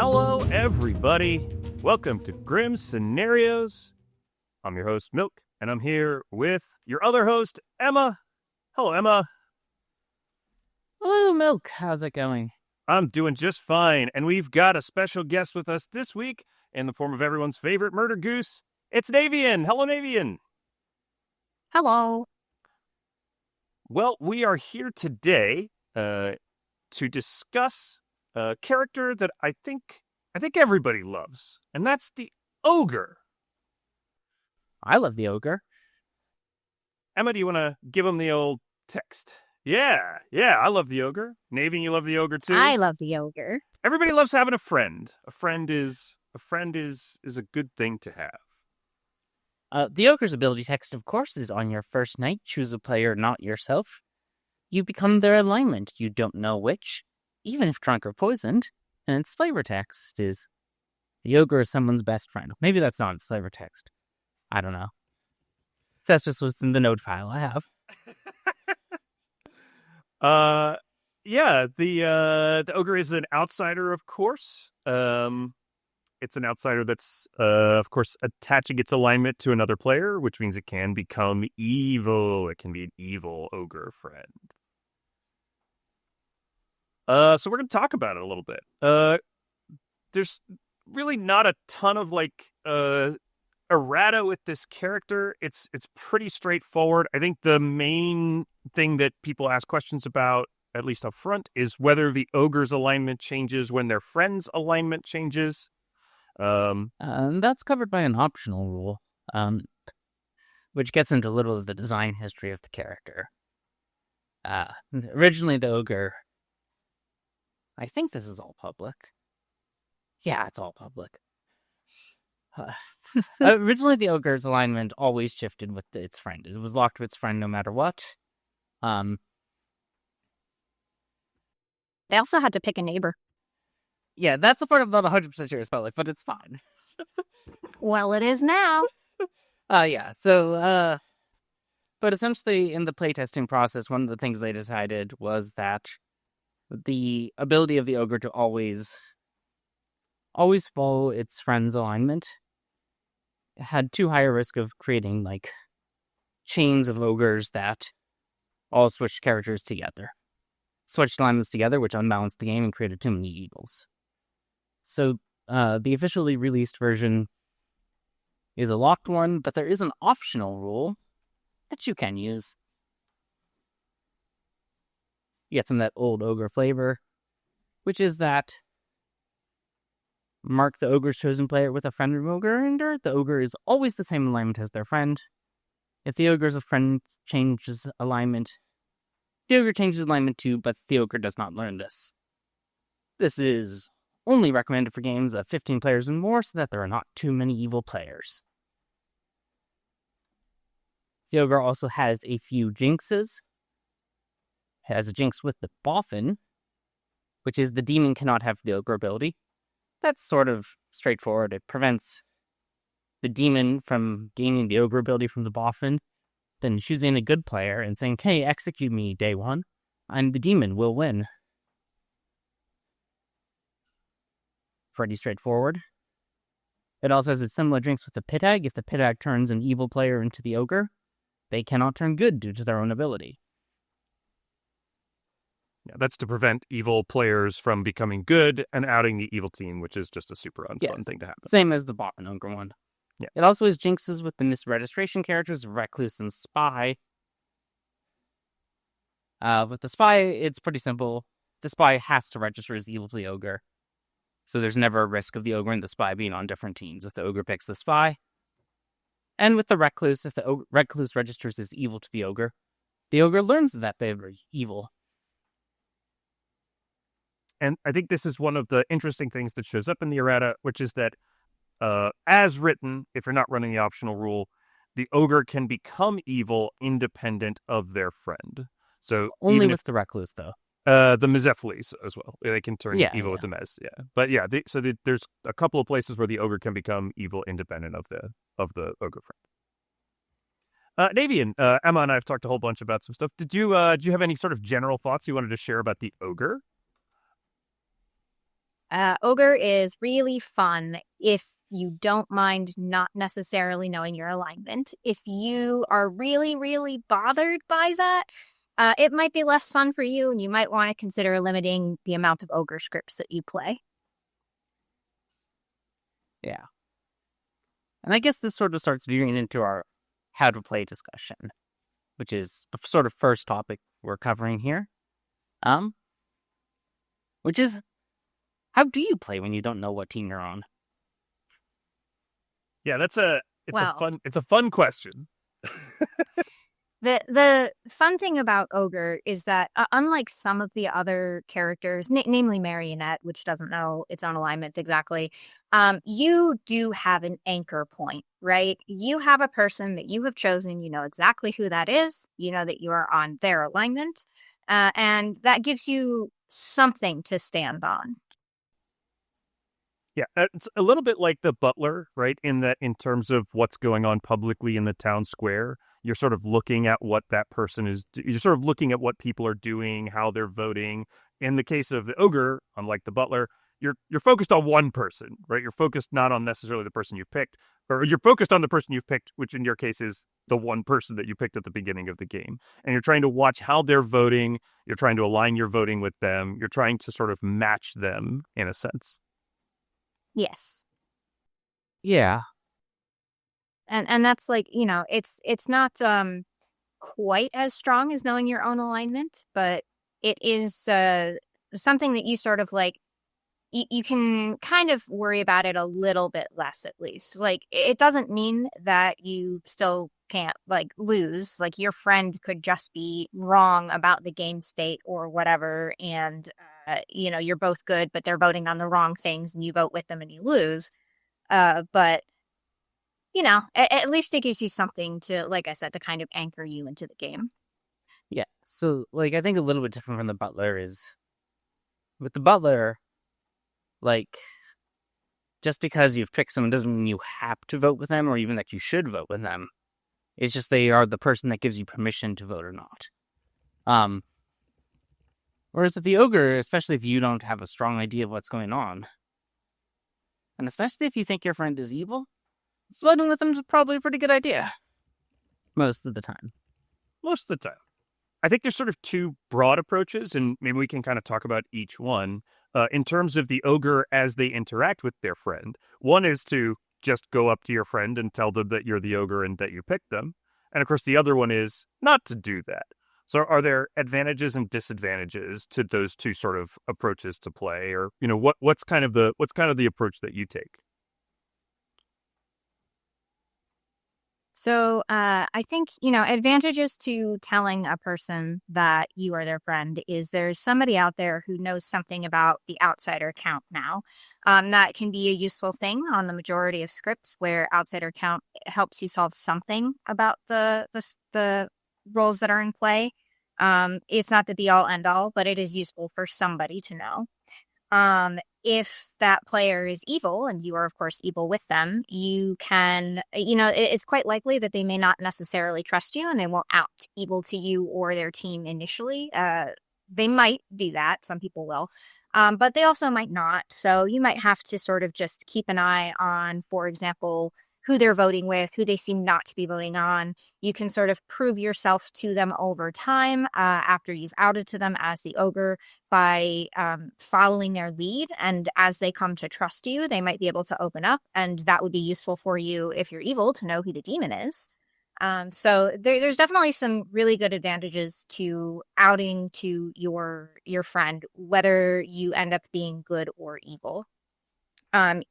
Hello, everybody. Welcome to Grim Scenarios. I'm your host, Milk, and I'm here with your other host, Emma. Hello, Emma. Hello, Milk. How's it going? I'm doing just fine, and we've got a special guest with us this week in the form of everyone's favorite murder goose. It's Navean. Hello, Navean. Hello. Well, we are here today to discuss a character that I think everybody loves, and that's the Ogre. I love the Ogre. Emma, do you want to give him the old text? Yeah, I love the Ogre. Navean, you love the Ogre too? I love the Ogre. Everybody loves having a friend. A friend is a good thing to have. The Ogre's ability text, of course, is on your first night. Choose a player, not yourself. You become their alignment. You don't know which, even if drunk or poisoned. And its flavor text is, the Ogre is someone's best friend. Maybe that's not its flavor text. I don't know. That's just what's in the node file I have. Yeah, the Ogre is an outsider, of course. It's an outsider that's, of course, attaching its alignment to another player, which means it can become evil. It can be an evil Ogre friend. So we're going to talk about it a little bit. There's really not a ton of, errata with this character. It's pretty straightforward. I think the main thing that people ask questions about, at least up front, is whether the Ogre's alignment changes when their friend's alignment changes. And that's covered by an optional rule, which gets into a little of the design history of the character. Originally, the Ogre... I think this is all public. Yeah, it's all public. Originally, the Ogre's alignment always shifted with its friend. It was locked to its friend no matter what. They also had to pick a neighbor. Yeah, that's the part I'm not 100% sure it's public, but it's fine. Well, it is now. But essentially in the playtesting process, one of the things they decided was that the ability of the Ogre to always follow its friend's alignment had too high a risk of creating, chains of ogres that all switched characters together. Switched alignments together, which unbalanced the game and created too many evils. So, the officially released version is a locked one, but there is an optional rule that you can use. You get some of that old Ogre flavor, which is that mark the Ogre's chosen player with a friend or Ogre render. The Ogre is always the same alignment as their friend. If the Ogre's friend changes alignment, the Ogre changes alignment too, but the Ogre does not learn this. This is only recommended for games of 15 players and more so that there are not too many evil players. The Ogre also has a few jinxes. It has a jinx with the Boffin, which is the demon cannot have the Ogre ability. That's sort of straightforward. It prevents the demon from gaining the Ogre ability from the Boffin, then choosing a good player and saying, hey, execute me day one, and the demon will win. Pretty straightforward. It also has a similar jinx with the Pit Egg. If the Pit Egg turns an evil player into the Ogre, they cannot turn good due to their own ability. Yeah, that's to prevent evil players from becoming good and outing the evil team, which is just a super unfun thing to happen. Same as the Boffin Ogre one. Yeah. It also has jinxes with the misregistration characters, Recluse and Spy. With the Spy, it's pretty simple. The Spy has to register as evil to the Ogre. So there's never a risk of the Ogre and the Spy being on different teams if the Ogre picks the Spy. And with the Recluse, if the Recluse registers as evil to the Ogre learns that they're evil. And I think this is one of the interesting things that shows up in the errata, which is that, as written, if you're not running the optional rule, the Ogre can become evil independent of their friend. So only with the Recluse, though. The Mezephiles as well. They can turn evil with the Mez. Yeah, but yeah. There's a couple of places where the Ogre can become evil independent of the Ogre friend. Navean, Emma and I have talked a whole bunch about some stuff. Did you have any sort of general thoughts you wanted to share about the Ogre? Ogre is really fun if you don't mind not necessarily knowing your alignment. If you are really, really bothered by that, it might be less fun for you, and you might want to consider limiting the amount of Ogre scripts that you play. Yeah. And I guess this sort of starts veering into our how to play discussion, which is the sort of first topic we're covering here. Which is, how do you play when you don't know what team you're on? Yeah, it's a fun question. The fun thing about Ogre is that unlike some of the other characters, namely Marionette, which doesn't know its own alignment exactly, you do have an anchor point, right? You have a person that you have chosen, you know exactly who that is, you know that you are on their alignment, and that gives you something to stand on. Yeah, it's a little bit like the butler, right? In that, in terms of what's going on publicly in the town square, you're sort of looking at what that person is. You're sort of looking at what people are doing, how they're voting. In the case of the ogre, unlike the butler, you're focused on one person, right? You're focused not on necessarily the person you've picked, or you're focused on the person you've picked, which in your case is the one person that you picked at the beginning of the game. And you're trying to watch how they're voting. You're trying to align your voting with them. You're trying to sort of match them in a sense. Yes. Yeah. And that's like, you know, it's not quite as strong as knowing your own alignment, but it is something that you sort of like you can kind of worry about it a little bit less, at least. Like, it doesn't mean that you still can't like lose. Like, your friend could just be wrong about the game state or whatever, and you know, you're both good, but they're voting on the wrong things, and you vote with them and you lose. But you know, at least it gives you something to, like I said, to kind of anchor you into the game. Yeah. So, like, I think a little bit different from the butler is, with the butler, like, just because you've picked someone doesn't mean you have to vote with them or even that you should vote with them. It's just they are the person that gives you permission to vote or not. Whereas with the ogre, especially if you don't have a strong idea of what's going on, and especially if you think your friend is evil, voting with them is probably a pretty good idea. Most of the time. Most of the time. I think there's sort of two broad approaches, and maybe we can kind of talk about each one. In terms of the ogre as they interact with their friend, one is to just go up to your friend and tell them that you're the ogre and that you picked them. And of course, the other one is not to do that. So are there advantages and disadvantages to those two sort of approaches to play? Or, you know, what's kind of the approach that you take? So I think, you know, advantages to telling a person that you are their friend is there's somebody out there who knows something about the outsider count now. That can be a useful thing on the majority of scripts where outsider count helps you solve something about the roles that are in play. It's not the be all end all, but it is useful for somebody to know. If that player is evil, and you are, of course, evil with them, you can, you know, it's quite likely that they may not necessarily trust you and they won't act evil to you or their team initially. They might do that. Some people will. But they also might not. So you might have to sort of just keep an eye on, for example, who they're voting with, who they seem not to be voting on. You can sort of prove yourself to them over time after you've outed to them as the ogre by following their lead. And as they come to trust you, they might be able to open up. And that would be useful for you if you're evil to know who the demon is. So there's definitely some really good advantages to outing to your friend, whether you end up being good or evil.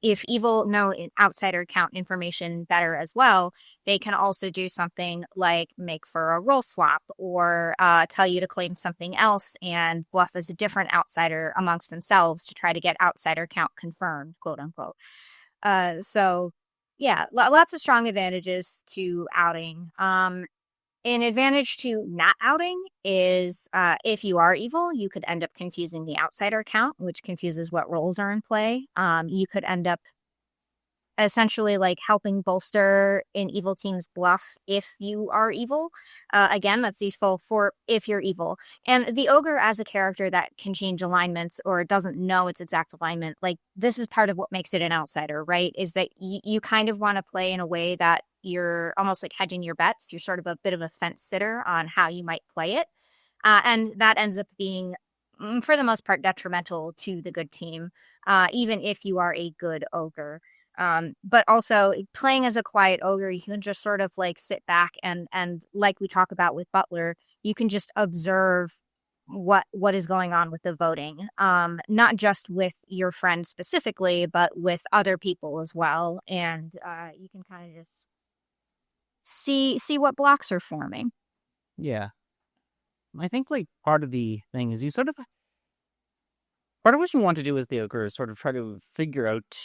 If evil know outsider count information better as well, they can also do something like make for a role swap or tell you to claim something else and bluff as a different outsider amongst themselves to try to get outsider count confirmed, quote unquote. So yeah, lots of strong advantages to outing. An advantage to not outing is if you are evil, you could end up confusing the outsider count, which confuses what roles are in play. You could end up essentially like helping bolster an evil team's bluff if you are evil. Again, that's useful for if you're evil. And the ogre as a character that can change alignments or doesn't know its exact alignment, like this is part of what makes it an outsider, right? Is that you kind of want to play in a way that you're almost like hedging your bets. You're sort of a bit of a fence sitter on how you might play it. And that ends up being, for the most part, detrimental to the good team, even if you are a good ogre. But also playing as a quiet ogre, you can just sort of like sit back and like we talk about with Butler, you can just observe what is going on with the voting, not just with your friend specifically, but with other people as well. And you can kind of just see what blocks are forming. Yeah. I think like part of the thing is part of what you want to do as the ogre is sort of try to figure out,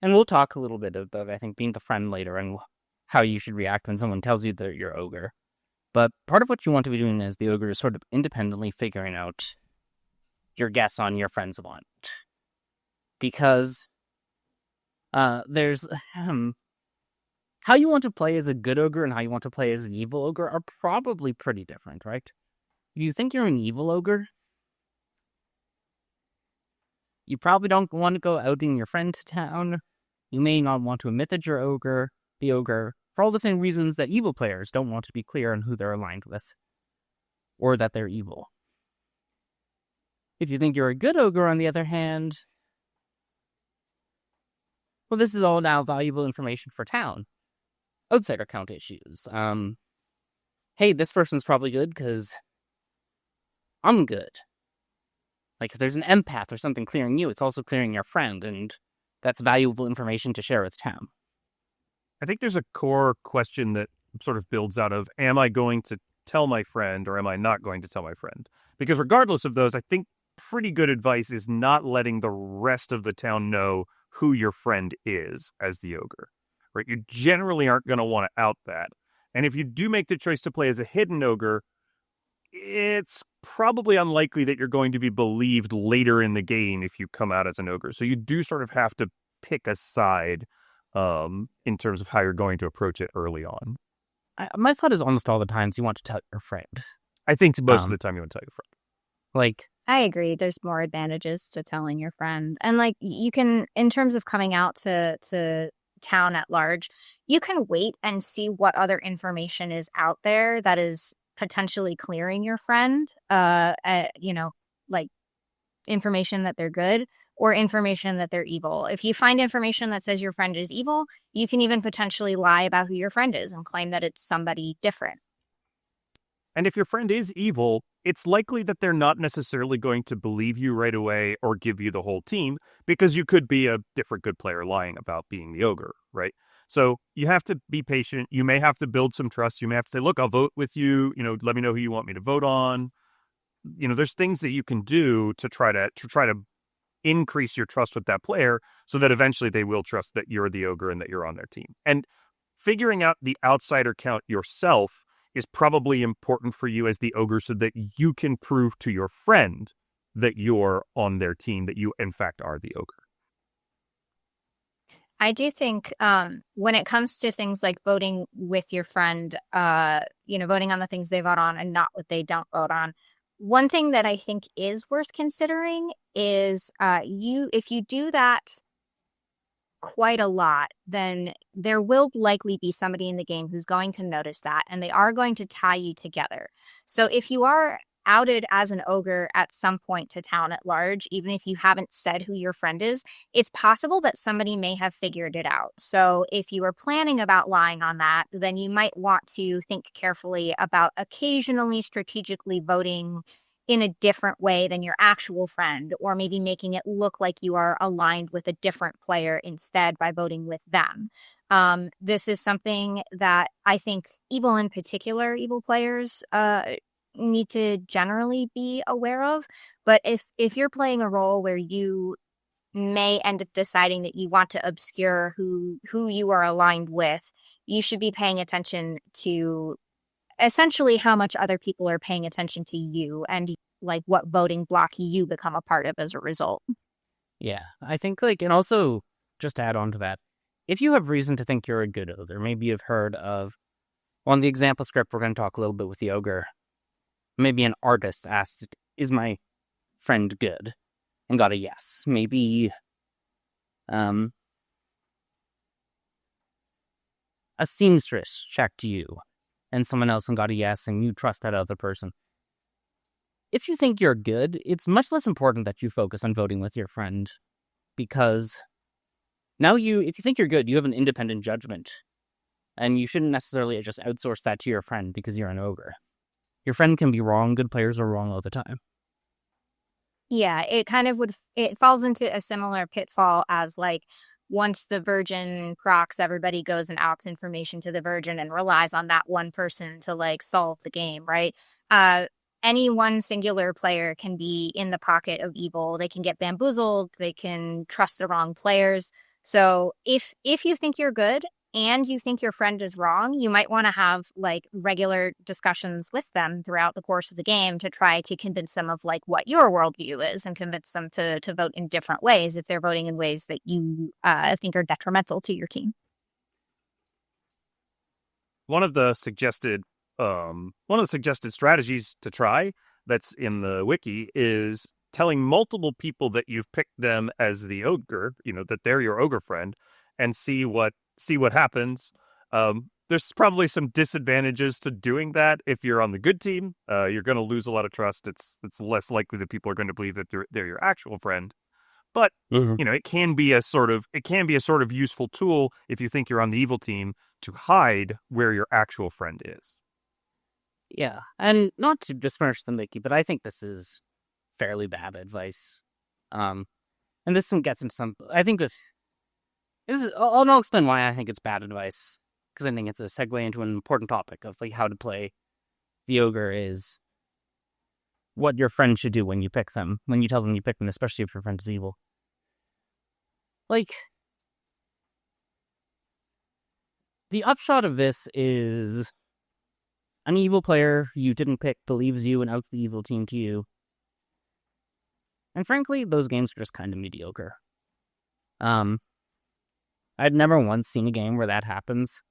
and we'll talk a little bit about, I think, being the friend later and how you should react when someone tells you that you're ogre. But part of what you want to be doing as the ogre is sort of independently figuring out your guess on your friend's alignment. Because there's how you want to play as a good ogre and how you want to play as an evil ogre are probably pretty different, right? If you think you're an evil ogre, you probably don't want to go outing your friend to town. You may not want to admit that you're the ogre, for all the same reasons that evil players don't want to be clear on who they're aligned with, or that they're evil. If you think you're a good ogre, on the other hand, well, this is all now valuable information for town. Outsider count issues. Hey, this person's probably good because I'm good. Like, if there's an empath or something clearing you, it's also clearing your friend, and that's valuable information to share with town. I think there's a core question that sort of builds out of, am I going to tell my friend or am I not going to tell my friend? Because regardless of those, I think pretty good advice is not letting the rest of the town know who your friend is as the ogre, right? You generally aren't going to want to out that. And if you do make the choice to play as a hidden ogre, it's probably unlikely that you're going to be believed later in the game if you come out as an ogre. So you do sort of have to pick a side in terms of how you're going to approach it early on. My thought is almost all the times you want to tell your friend. I think most of the time you want to tell your friend. Like, I agree. There's more advantages to telling your friend. And like you can, in terms of coming out to town at large, you can wait and see what other information is out there that is potentially clearing your friend, like information that they're good or information that they're evil. If you find information that says your friend is evil, you can even potentially lie about who your friend is and claim that it's somebody different. And if your friend is evil, it's likely that they're not necessarily going to believe you right away or give you the whole team, because you could be a different good player lying about being the ogre, right? So you have to be patient. You may have to build some trust. You may have to say, look, I'll vote with you. Let me know who you want me to vote on. There's things that you can do to try to increase your trust with that player so that eventually they will trust that you're the ogre and that you're on their team. And figuring out the outsider count yourself is probably important for you as the ogre so that you can prove to your friend that you're on their team, that you in fact are the ogre. I do think when it comes to things like voting with your friend, voting on the things they vote on and not what they don't vote on, one thing that I think is worth considering is if you do that quite a lot, then there will likely be somebody in the game who's going to notice that, and they are going to tie you together. So if you are outed as an ogre at some point to town at large, even if you haven't said who your friend is, it's possible that somebody may have figured it out. So if you are planning about lying on that, then you might want to think carefully about occasionally strategically voting in a different way than your actual friend, or maybe making it look like you are aligned with a different player instead by voting with them. This is something that I think evil players need to generally be aware of. But if you're playing a role where you may end up deciding that you want to obscure who you are aligned with, you should be paying attention to essentially how much other people are paying attention to you and like what voting block you become a part of as a result. Yeah, I think and also just to add on to that, if you have reason to think you're a good ogre, maybe you've heard of, on the example script, we're going to talk a little bit with the ogre. Maybe an artist asked, is my friend good? And got a yes. Maybe a seamstress checked you and someone else and got a yes, and you trust that other person. If you think you're good, it's much less important that you focus on voting with your friend, because now if you think you're good, you have an independent judgment, and you shouldn't necessarily just outsource that to your friend because you're an ogre. Your friend can be wrong. Good players are wrong all the time. Yeah, it falls into a similar pitfall as like once the Virgin procs, everybody goes and outs information to the Virgin and relies on that one person to like solve the game, right? Any one singular player can be in the pocket of evil. They can get bamboozled. They can trust the wrong players. So if you think you're good and you think your friend is wrong, you might want to have like regular discussions with them throughout the course of the game to try to convince them of like what your worldview is and convince them to vote in different ways if they're voting in ways that you think are detrimental to your team. One of the suggested strategies to try that's in the wiki is telling multiple people that you've picked them as the ogre, that they're your ogre friend, and see what happens. There's probably some disadvantages to doing that. If you're on the good team, you're going to lose a lot of trust. It's less likely that people are going to believe that they're your actual friend. But it can be a sort of useful tool if you think you're on the evil team to hide where your actual friend is. Yeah, and not to disparage the Mickey, but I think this is fairly bad advice. And this one gets into some. I think I'll explain why I think it's bad advice, because I think it's a segue into an important topic of like how to play the ogre is what your friend should do when you pick them, when you tell them you pick them, especially if your friend is evil. Like, the upshot of this is an evil player you didn't pick believes you and outs the evil team to you. And frankly, those games are just kind of mediocre. I'd never once seen a game where that happens,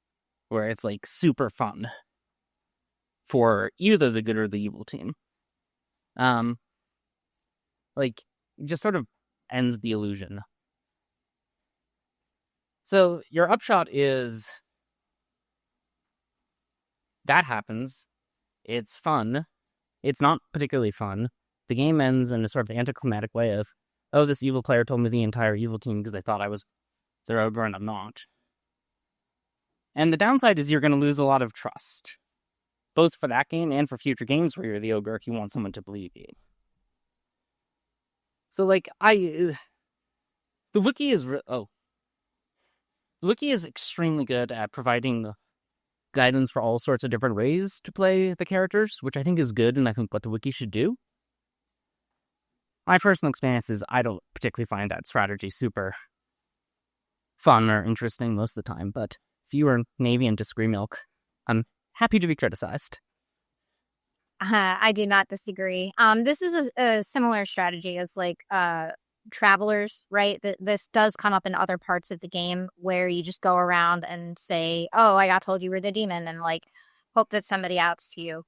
where it's like super fun for either the good or the evil team. Like, it just sort of ends the illusion. So your upshot is that happens. It's fun. It's not particularly fun. The game ends in a sort of anticlimactic way of, oh, this evil player told me the entire evil team because they thought I was their ogre and I'm not. And the downside is you're going to lose a lot of trust, both for that game and for future games where you're the ogre if you want someone to believe you. So, like, the wiki is extremely good at providing the guidance for all sorts of different ways to play the characters, which I think is good, and I think what the wiki should do. My personal experience is I don't particularly find that strategy super fun or interesting most of the time, but if you or Navean disagree, Milk, I'm happy to be criticized. I do not disagree. This is a similar strategy as like travelers, right? This does come up in other parts of the game where you just go around and say, "Oh, I got told you were the demon," and like hope that somebody outs to you.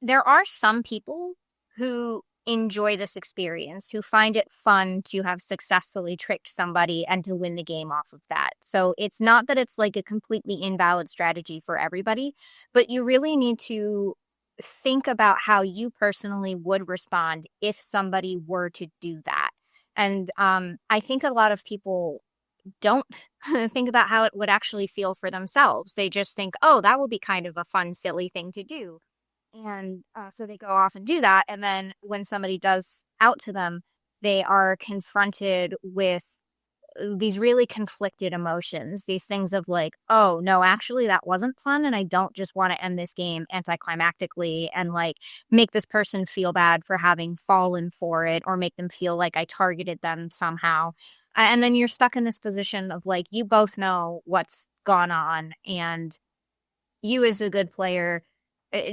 There are some people who enjoy this experience, who find it fun to have successfully tricked somebody and to win the game off of that. So it's not that it's like a completely invalid strategy for everybody, but you really need to think about how you personally would respond if somebody were to do that. And I think a lot of people don't think about how it would actually feel for themselves. They just think, oh, that would be kind of a fun, silly thing to do. And so they go off and do that. And then when somebody does out to them, they are confronted with these really conflicted emotions, these things of like, oh, no, actually, that wasn't fun. And I don't just want to end this game anticlimactically and like make this person feel bad for having fallen for it or make them feel like I targeted them somehow. And then you're stuck in this position of like, you both know what's gone on and you as a good player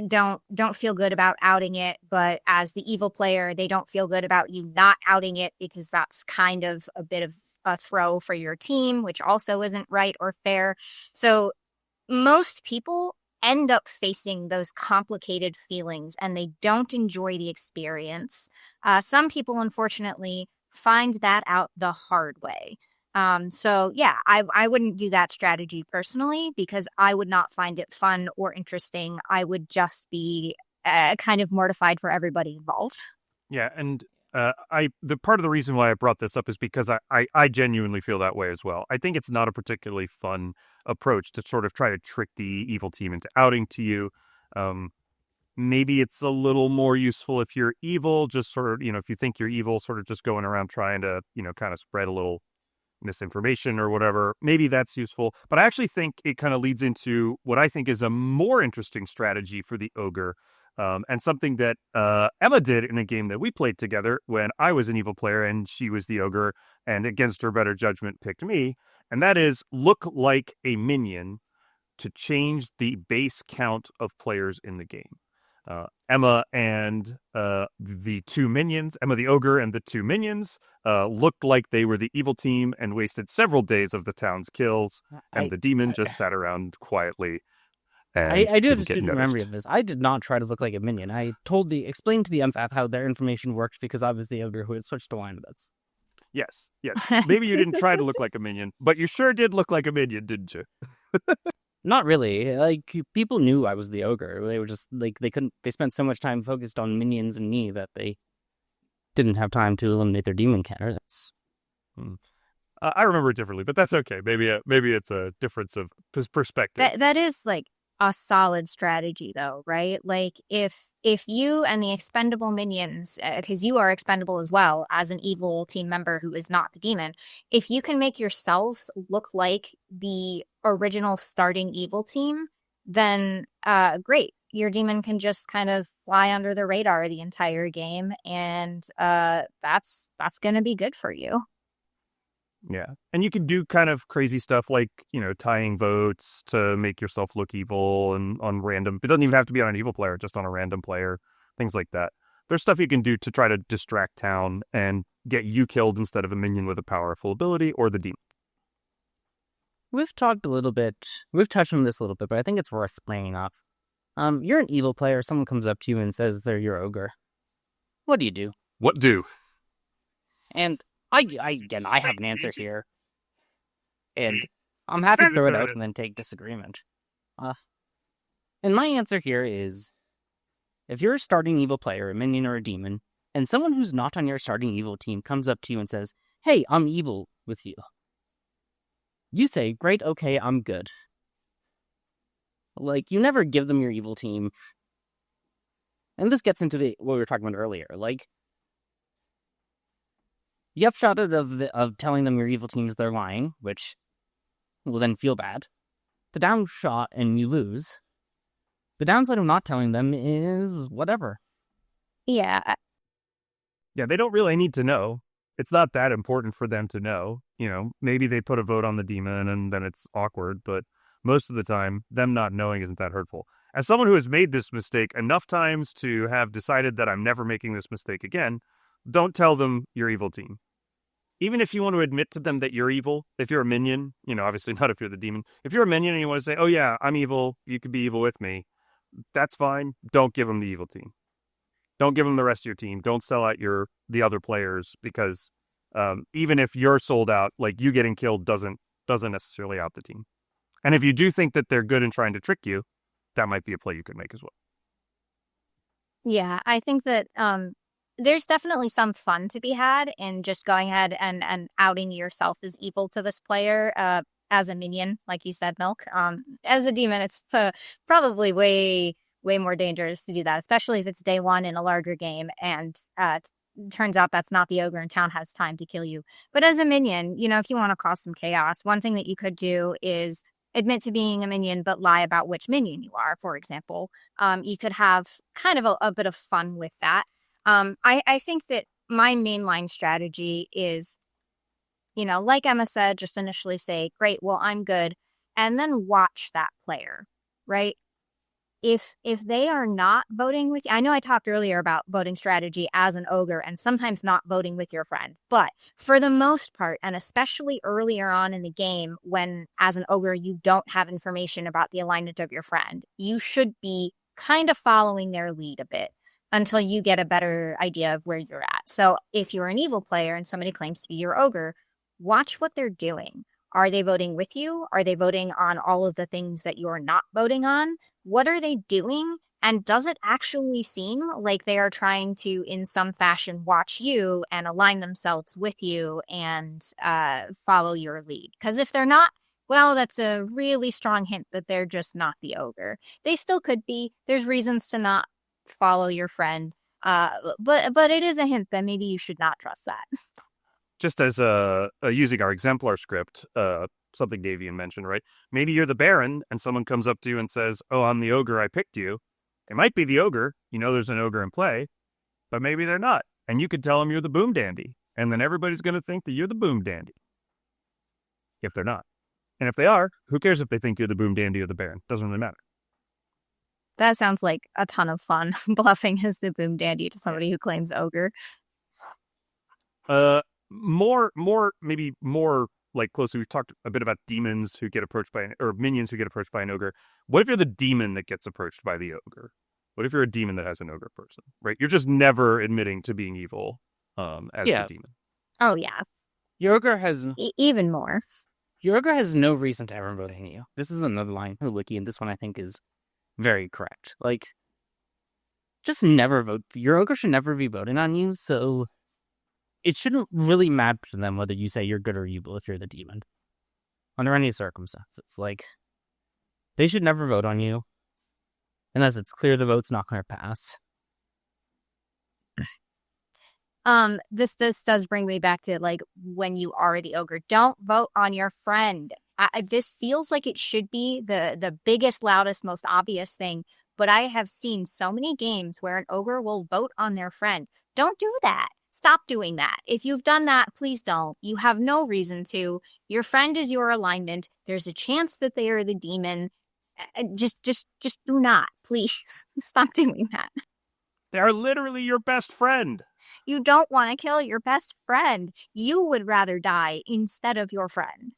don't feel good about outing it, but as the evil player, they don't feel good about you not outing it because that's kind of a bit of a throw for your team, which also isn't right or fair. So most people end up facing those complicated feelings and they don't enjoy the experience. Some people, unfortunately, find that out the hard way. So yeah, I wouldn't do that strategy personally because I would not find it fun or interesting. I would just be kind of mortified for everybody involved. Yeah, and the part of the reason why I brought this up is because I genuinely feel that way as well. I think it's not a particularly fun approach to sort of try to trick the evil team into outing to you. Maybe it's a little more useful if you're evil, just sort of, if you think you're evil, sort of just going around trying to, kind of spread a little misinformation or whatever. Maybe that's useful. But I actually think it kind of leads into what I think is a more interesting strategy for the ogre. And something that Emma did in a game that we played together when I was an evil player and she was the ogre, and against her better judgment picked me. And that is look like a minion to change the base count of players in the game. Emma and the two minions, Emma the ogre and the two minions, looked like they were the evil team and wasted several days of the town's kills, and the demon just sat around quietly and I do have didn't a get student noticed. memory of this. I did not try to look like a minion. I explained to the empath how their information worked because I was the ogre who had switched to wine bets. Yes. Maybe you didn't try to look like a minion, but you sure did look like a minion, didn't you? Not really. Like, people knew I was the ogre. They were just, like, they spent so much time focused on minions and me that they didn't have time to eliminate their demon counter. I remember it differently, but that's okay. Maybe it's a difference of perspective. That is like a solid strategy though, right? Like if you and the expendable minions, because you are expendable as well as an evil team member who is not the demon, if you can make yourselves look like the original starting evil team, then great. Your demon can just kind of fly under the radar the entire game, and that's going to be good for you. Yeah. And you can do kind of crazy stuff like, tying votes to make yourself look evil and on random. It doesn't even have to be on an evil player, just on a random player, things like that. There's stuff you can do to try to distract town and get you killed instead of a minion with a powerful ability or the demon. We've touched on this a little bit, but I think it's worth playing off. You're an evil player, someone comes up to you and says they're your ogre. What do you do? What do? And I have an answer here. And I'm happy to throw it out and then take disagreement. And my answer here is, if you're a starting evil player, a minion or a demon, and someone who's not on your starting evil team comes up to you and says, "Hey, I'm evil with you," you say, "Great, okay, I'm good." Like, you never give them your evil team. And this gets into what we were talking about earlier. Like, the upshot of telling them your evil team is they're lying, which will then feel bad. The downshot, and you lose. The downside of not telling them is whatever. Yeah. Yeah, they don't really need to know. It's not that important for them to know. Maybe they put a vote on the demon and then it's awkward, but most of the time, them not knowing isn't that hurtful. As someone who has made this mistake enough times to have decided that I'm never making this mistake again, don't tell them your evil team. Even if you want to admit to them that you're evil, if you're a minion, obviously not if you're the demon. If you're a minion and you want to say, "Oh yeah, I'm evil, you could be evil with me," that's fine. Don't give them the evil team. Don't give them the rest of your team. Don't sell out the other players, because even if you're sold out, like, you getting killed doesn't necessarily out the team. And if you do think that they're good in trying to trick you, that might be a play you could make as well. Yeah, I think that there's definitely some fun to be had in just going ahead and outing yourself as evil to this player as a minion, like you said, Milk. As a demon, it's probably way more dangerous to do that, especially if it's day one in a larger game and it turns out that's not the ogre in town has time to kill you. But as a minion, if you want to cause some chaos, one thing that you could do is admit to being a minion, but lie about which minion you are, for example. You could have kind of a bit of fun with that. I think that my mainline strategy is, like Emma said, just initially say, "Great, well, I'm good," and then watch that player, right? if they are not voting with you, I know I talked earlier about voting strategy as an ogre and sometimes not voting with your friend, but for the most part, and especially earlier on in the game, when as an ogre you don't have information about the alignment of your friend, you should be kind of following their lead a bit until you get a better idea of where you're at. So if you're an evil player and somebody claims to be your ogre, watch what they're doing. Are they voting with you? Are they voting on all of the things that you're not voting on? What are they doing? And does it actually seem like they are trying to, in some fashion, watch you and align themselves with you and follow your lead? Because if they're not, well, that's a really strong hint that they're just not the ogre. They still could be. There's reasons to not follow your friend. But it is a hint that maybe you should not trust that. Just as using our exemplar script, something Navean mentioned, right? Maybe you're the Baron and someone comes up to you and says, "Oh, I'm the ogre, I picked you." They might be the ogre. You know there's an ogre in play, but maybe they're not. And you could tell them you're the boom dandy. And then everybody's going to think that you're the boom dandy. If they're not. And if they are, who cares if they think you're the boom dandy or the Baron? Doesn't really matter. That sounds like a ton of fun, bluffing as the boom dandy to somebody who claims ogre. Maybe more like closely, we've talked a bit about demons who get approached by or minions who get approached by an ogre. What if you're the demon that gets approached by the ogre? What if you're a demon that has an ogre person, right? You're just never admitting to being evil as the demon. Oh, yeah. Your ogre has... even more. Your ogre has no reason to ever vote on you. This is another line in the wiki, and this one I think is very correct. Like, just never vote. Your ogre should never be voting on you, so it shouldn't really matter to them whether you say you're good or evil if you're the demon. Under any circumstances. Like, they should never vote on you unless it's clear the vote's not going to pass. This does bring me back to, like, when you are the ogre, don't vote on your friend. This feels like it should be the biggest, loudest, most obvious thing, but I have seen so many games where an ogre will vote on their friend. Don't do that. Stop doing that. If you've done that, please don't. You have no reason to. Your friend is your alignment. There's a chance that they are the demon. Just do not, please. Stop doing that. They are literally your best friend. You don't want to kill your best friend. You would rather die instead of your friend.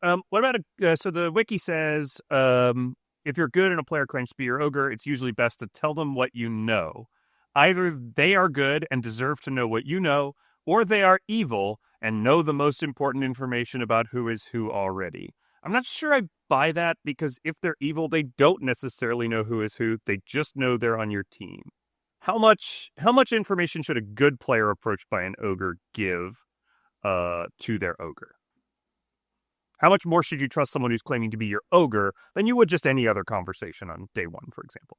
What about so the wiki says, if you're good and a player claims to be your ogre, it's usually best to tell them what you know. Either they are good and deserve to know what you know, or they are evil and know the most important information about who is who already. I'm not sure I buy that, because if they're evil, they don't necessarily know who is who. They just know they're on your team. How much information should a good player approached by an ogre give to their ogre? How much more should you trust someone who's claiming to be your ogre than you would just any other conversation on day one, for example?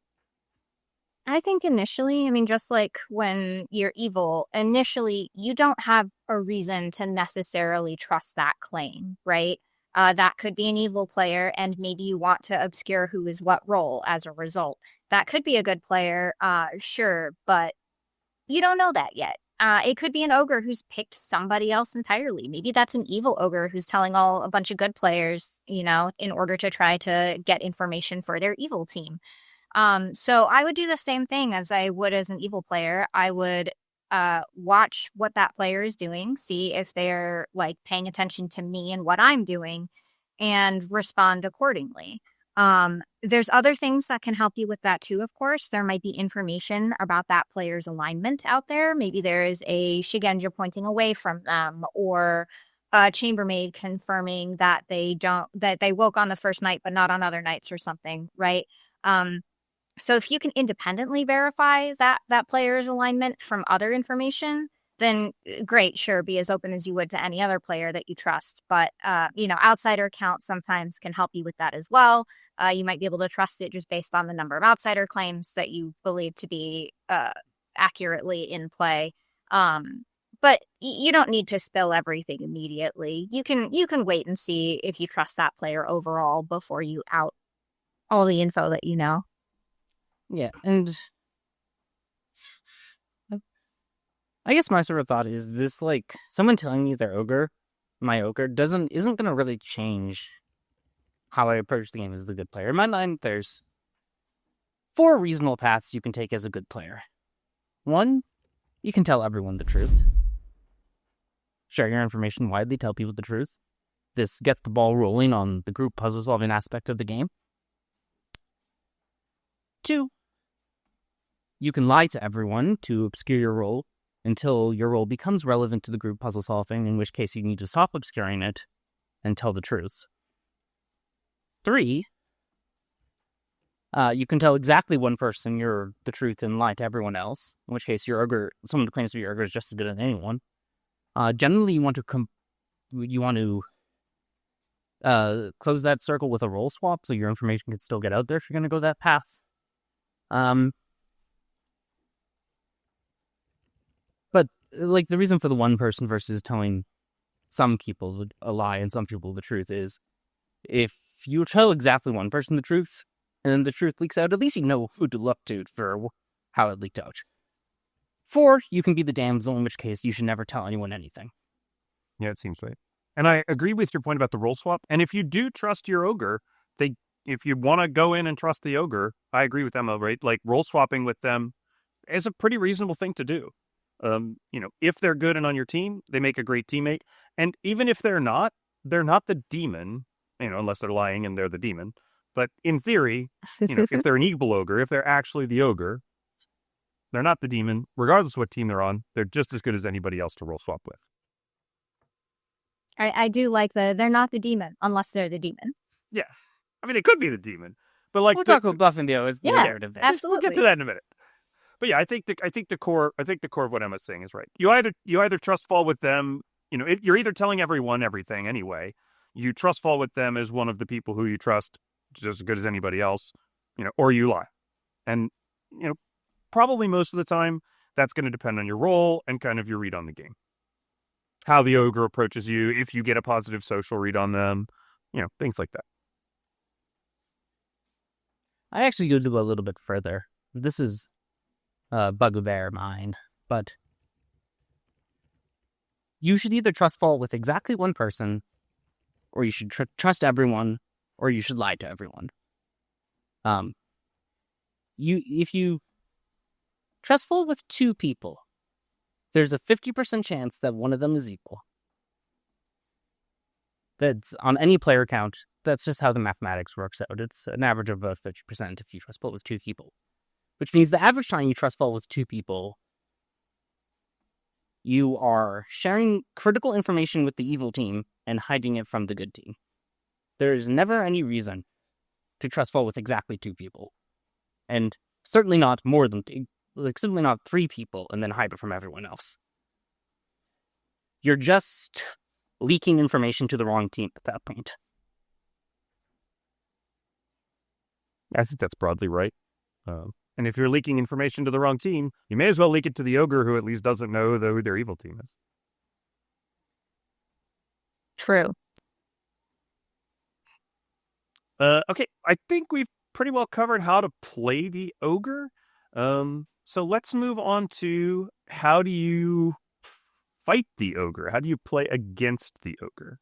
I think initially, I mean, just like when you're evil, initially, you don't have a reason to necessarily trust that claim, right? That could be an evil player, and maybe you want to obscure who is what role as a result. That could be a good player, sure, but you don't know that yet. It could be an ogre who's picked somebody else entirely. Maybe that's an evil ogre who's telling a bunch of good players, in order to try to get information for their evil team. So I would do the same thing as I would as an evil player. I would watch what that player is doing, see if they're like paying attention to me and what I'm doing, and respond accordingly. There's other things that can help you with that too, of course. There might be information about that player's alignment out there. Maybe there is a Shigenja pointing away from them, or a chambermaid confirming that they woke on the first night but not on other nights or something, right? So if you can independently verify that player's alignment from other information, then great, sure, be as open as you would to any other player that you trust. But, outsider accounts sometimes can help you with that as well. You might be able to trust it just based on the number of outsider claims that you believe to be accurately in play. But you don't need to spill everything immediately. You can wait and see if you trust that player overall before you out all the info that you know. Yeah, and I guess my sort of thought is this, like, someone telling me they're my ogre, isn't going to really change how I approach the game as the good player. In my mind, there's 4 reasonable paths you can take as a good player. 1, you can tell everyone the truth. Share your information widely, tell people the truth. This gets the ball rolling on the group puzzle-solving aspect of the game. 2, you can lie to everyone to obscure your role until your role becomes relevant to the group puzzle-solving, in which case you need to stop obscuring it and tell the truth. 3, you can tell exactly one person the truth and lie to everyone else, in which case someone who claims to be your ogre is just as good as anyone. Generally, you want to close that circle with a role swap so your information can still get out there if you're going to go that path. But like the reason for the one person versus telling some people a lie and some people the truth is if you tell exactly one person the truth and then the truth leaks out, at least you know who to look to for how it leaked out. 4, you can be the damsel, in which case you should never tell anyone anything. Yeah, it seems right. And I agree with your point about the role swap. And if you do trust your ogre, if you want to go in and trust the ogre, I agree with Emma, right? Like role swapping with them is a pretty reasonable thing to do. If they're good and on your team, they make a great teammate. And even if they're not the demon, unless they're lying and they're the demon. But in theory, if they're an evil ogre, if they're actually the ogre, they're not the demon. Regardless of what team they're on, they're just as good as anybody else to roll swap with. I do like they're not the demon unless they're the demon. Yeah. I mean, they could be the demon. But like we'll talk about bluffing the narrative. Absolutely. We'll get to that in a minute. But yeah, I think the core of what Emma's saying is right. You either trust fall with them, you're either telling everyone everything anyway. You trust fall with them as one of the people who you trust just as good as anybody else, or you lie. And probably most of the time that's going to depend on your role and kind of your read on the game. How the ogre approaches you, if you get a positive social read on them, things like that. I actually go to go a little bit further. This is a bugbear of mine, but you should either trust fall with exactly one person, or you should trust everyone, or you should lie to everyone. If you trust fall with 2 people, there's a 50% chance that one of them is equal. That's on any player count. That's just how the mathematics works out. It's an average of about 50% if you trust fall with 2 people. Which means the average time you trust fall with 2 people, you are sharing critical information with the evil team and hiding it from the good team. There is never any reason to trust fall with exactly 2 people. And certainly not more than, simply not 3 people and then hide it from everyone else. You're just leaking information to the wrong team at that point. I think that's broadly right. And if you're leaking information to the wrong team, you may as well leak it to the ogre who at least doesn't know who their evil team is. True. Okay, I think we've pretty well covered how to play the ogre. So let's move on to how do you fight the ogre? How do you play against the ogre?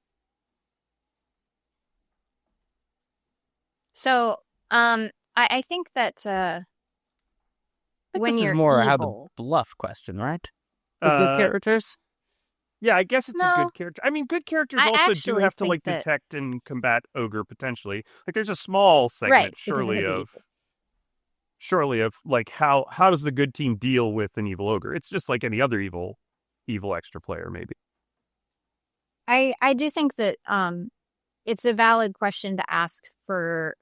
So, I think that when this you're is more evil, how the bluff question, right? For good characters? Yeah, I guess it's a No. good character. I mean, good characters I also do actually have to think like that- detect and combat ogre potentially. Like, there's a small segment, Right, it doesn't have to be surely of like how does the good team deal with an evil ogre? It's just like any other evil extra player, maybe. I do think that it's a valid question to ask for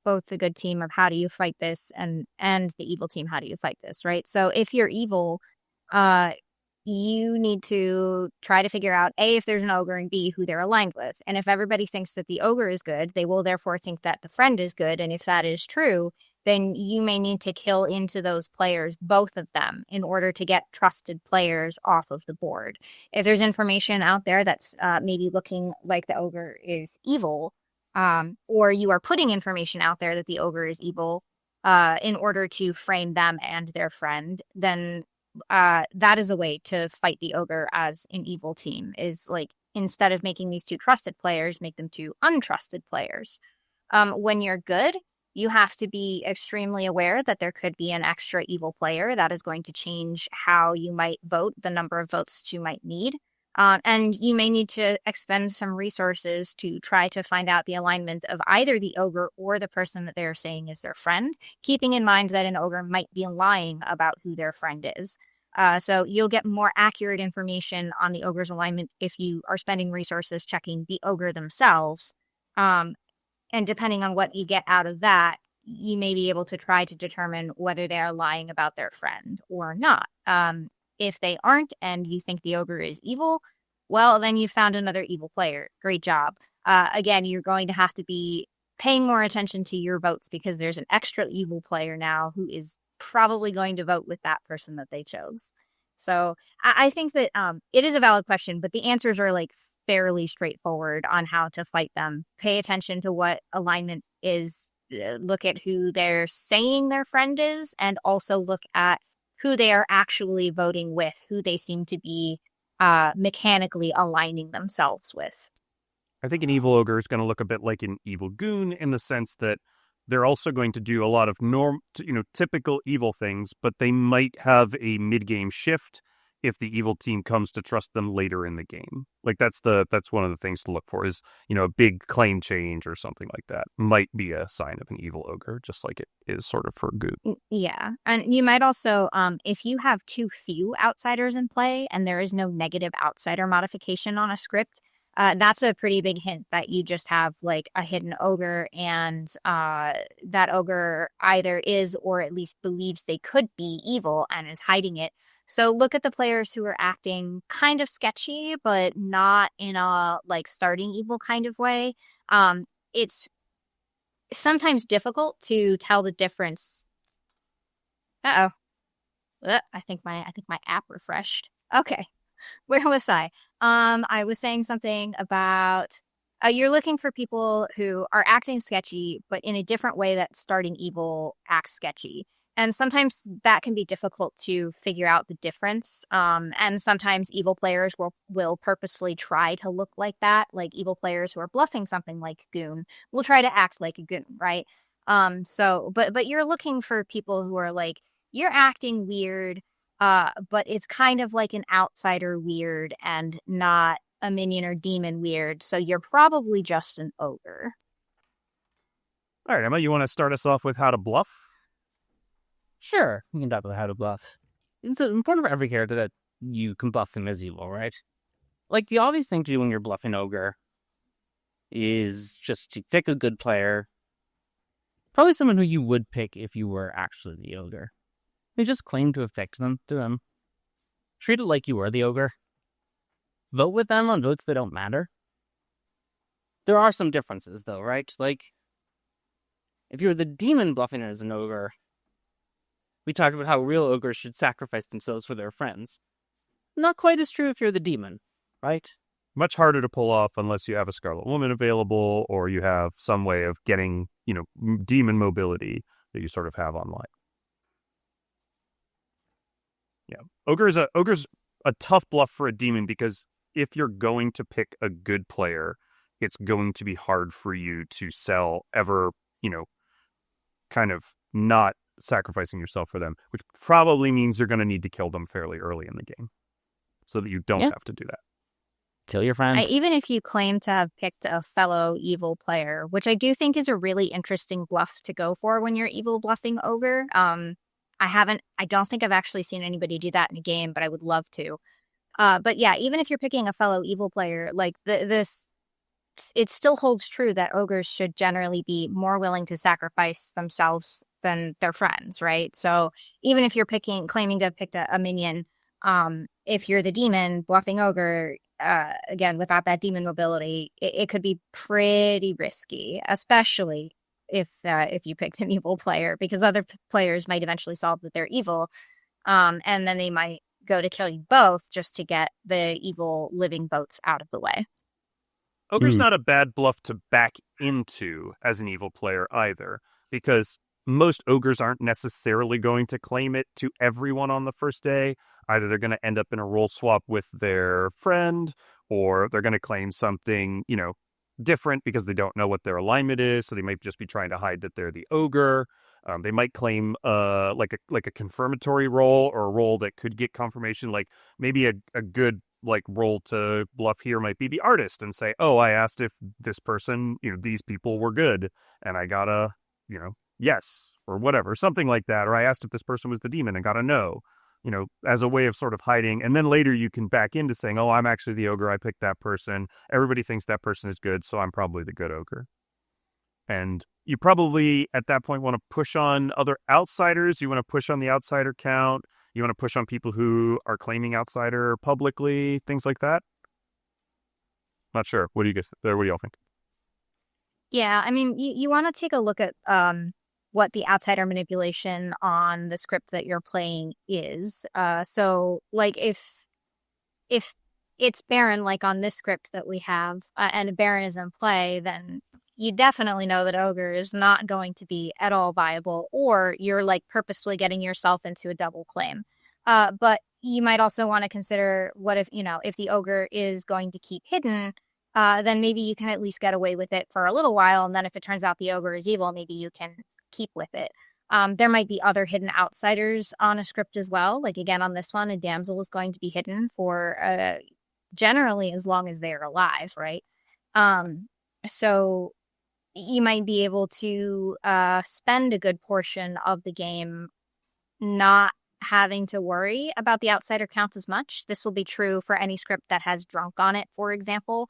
both the good team of how do you fight this and the evil team, how do you fight this, right? So if you're evil, you need to try to figure out A, if there's an ogre, and B, who they're aligned with. And if everybody thinks that the ogre is good, they will therefore think that the friend is good. And if that is true, then you may need to kill into those players, both of them, in order to get trusted players off of the board. If there's information out there that's maybe looking like the ogre is evil, or you are putting information out there that the ogre is evil in order to frame them and their friend, then that is a way to fight the ogre as an evil team, is like, instead of making these 2 trusted players, make them 2 untrusted players. When you're good, you have to be extremely aware that there could be an extra evil player that is going to change how you might vote, the number of votes that you might need. And you may need to expend some resources to try to find out the alignment of either the ogre or the person that they're saying is their friend, keeping in mind that an ogre might be lying about who their friend is. So you'll get more accurate information on the ogre's alignment if you are spending resources checking the ogre themselves. And depending on what you get out of that, you may be able to try to determine whether they are lying about their friend or not. If they aren't and you think the ogre is evil, well, then you found another evil player. Great job. Again, you're going to have to be paying more attention to your votes because there's an extra evil player now who is probably going to vote with that person that they chose. So I think that it is a valid question, but the answers are like fairly straightforward on how to fight them. Pay attention to what alignment is. Look at who they're saying their friend is, and also look at who they are actually voting with, who they seem to be mechanically aligning themselves with. I think an evil ogre is going to look a bit like an evil goon in the sense that they're also going to do a lot of typical evil things, but they might have a mid-game shift if the evil team comes to trust them later in the game. Like that's one of the things to look for is, a big claim change or something like that might be a sign of an evil ogre, just like it is sort of for a goon. Yeah. And you might also, if you have too few outsiders in play and there is no negative outsider modification on a script, that's a pretty big hint that you just have like a hidden ogre, and that ogre either is or at least believes they could be evil and is hiding it. So look at the players who are acting kind of sketchy, but not in a like starting evil kind of way. It's sometimes difficult to tell the difference. I think my app refreshed. Okay. Where was I? I was saying something about you're looking for people who are acting sketchy, but in a different way that starting evil acts sketchy. And sometimes that can be difficult to figure out the difference. And sometimes evil players will purposefully try to look like that. Like evil players who are bluffing something like goon will try to act like a goon, right? But you're looking for people who are like, you're acting weird, but it's kind of like an outsider weird and not a minion or demon weird. So you're probably just an ogre. All right, Emma, you want to start us off with how to bluff? Sure, we can talk about how to bluff. It's important for every character that you can buff them as evil, right? Like, the obvious thing to do when you're bluffing Ogre is just to pick a good player. Probably someone who you would pick if you were actually the Ogre. You just claim to have picked them to them. Treat it like you were the Ogre. Vote with them on votes that don't matter. There are some differences, though, right? Like, if you're the demon bluffing as an Ogre, we talked about how real ogres should sacrifice themselves for their friends. Not quite as true if you're the demon, right? Much harder to pull off unless you have a Scarlet Woman available or you have some way of getting, demon mobility that you sort of have online. Yeah. Ogre's a tough bluff for a demon because if you're going to pick a good player, it's going to be hard for you to sell ever, kind of not sacrificing yourself for them, which probably means you're going to need to kill them fairly early in the game so that you don't have to do that. Kill your friend. Even if you claim to have picked a fellow evil player, which I do think is a really interesting bluff to go for when you're evil bluffing Ogre. I don't think I've actually seen anybody do that in a game, but I would love to. But yeah, even if you're picking a fellow evil player, like it still holds true that ogres should generally be more willing to sacrifice themselves than their friends, right? So even if you're claiming to have picked a minion, if you're the demon bluffing ogre, again, without that demon mobility, it could be pretty risky, especially if you picked an evil player, because other players might eventually solve that they're evil, and then they might go to kill you both just to get the evil living boats out of the way. Ogre's not a bad bluff to back into as an evil player either, because most ogres aren't necessarily going to claim it to everyone on the first day. Either they're going to end up in a role swap with their friend, or they're going to claim something, different because they don't know what their alignment is, so they might just be trying to hide that they're the ogre. They might claim like a confirmatory role, or a role that could get confirmation. Like maybe a good like role to bluff here might be the artist and say, oh, I asked if this person, these people were good, and I got a, yes, or whatever, something like that. Or I asked if this person was the demon and got a no, as a way of sort of hiding. And then later you can back into saying, oh, I'm actually the ogre. I picked that person. Everybody thinks that person is good, so I'm probably the good ogre. And you probably, at that point, want to push on other outsiders. You want to push on the outsider count. You want to push on people who are claiming outsider publicly, things like that. Not sure. What do you guys? What do y'all think? Yeah, I mean, you want to take a look at what the outsider manipulation on the script that you're playing is. So, like, if it's Baron, like on this script that we have, and Baron is in play, then you definitely know that Ogre is not going to be at all viable, or you're like purposefully getting yourself into a double claim. But you might also want to consider what if, if the Ogre is going to keep hidden, then maybe you can at least get away with it for a little while. And then if it turns out the Ogre is evil, maybe you can keep with it. There might be other hidden outsiders on a script as well. Like again, on this one, a damsel is going to be hidden for generally as long as they're alive, right? So you might be able to spend a good portion of the game not having to worry about the outsider count as much. This will be true for any script that has drunk on it, for example.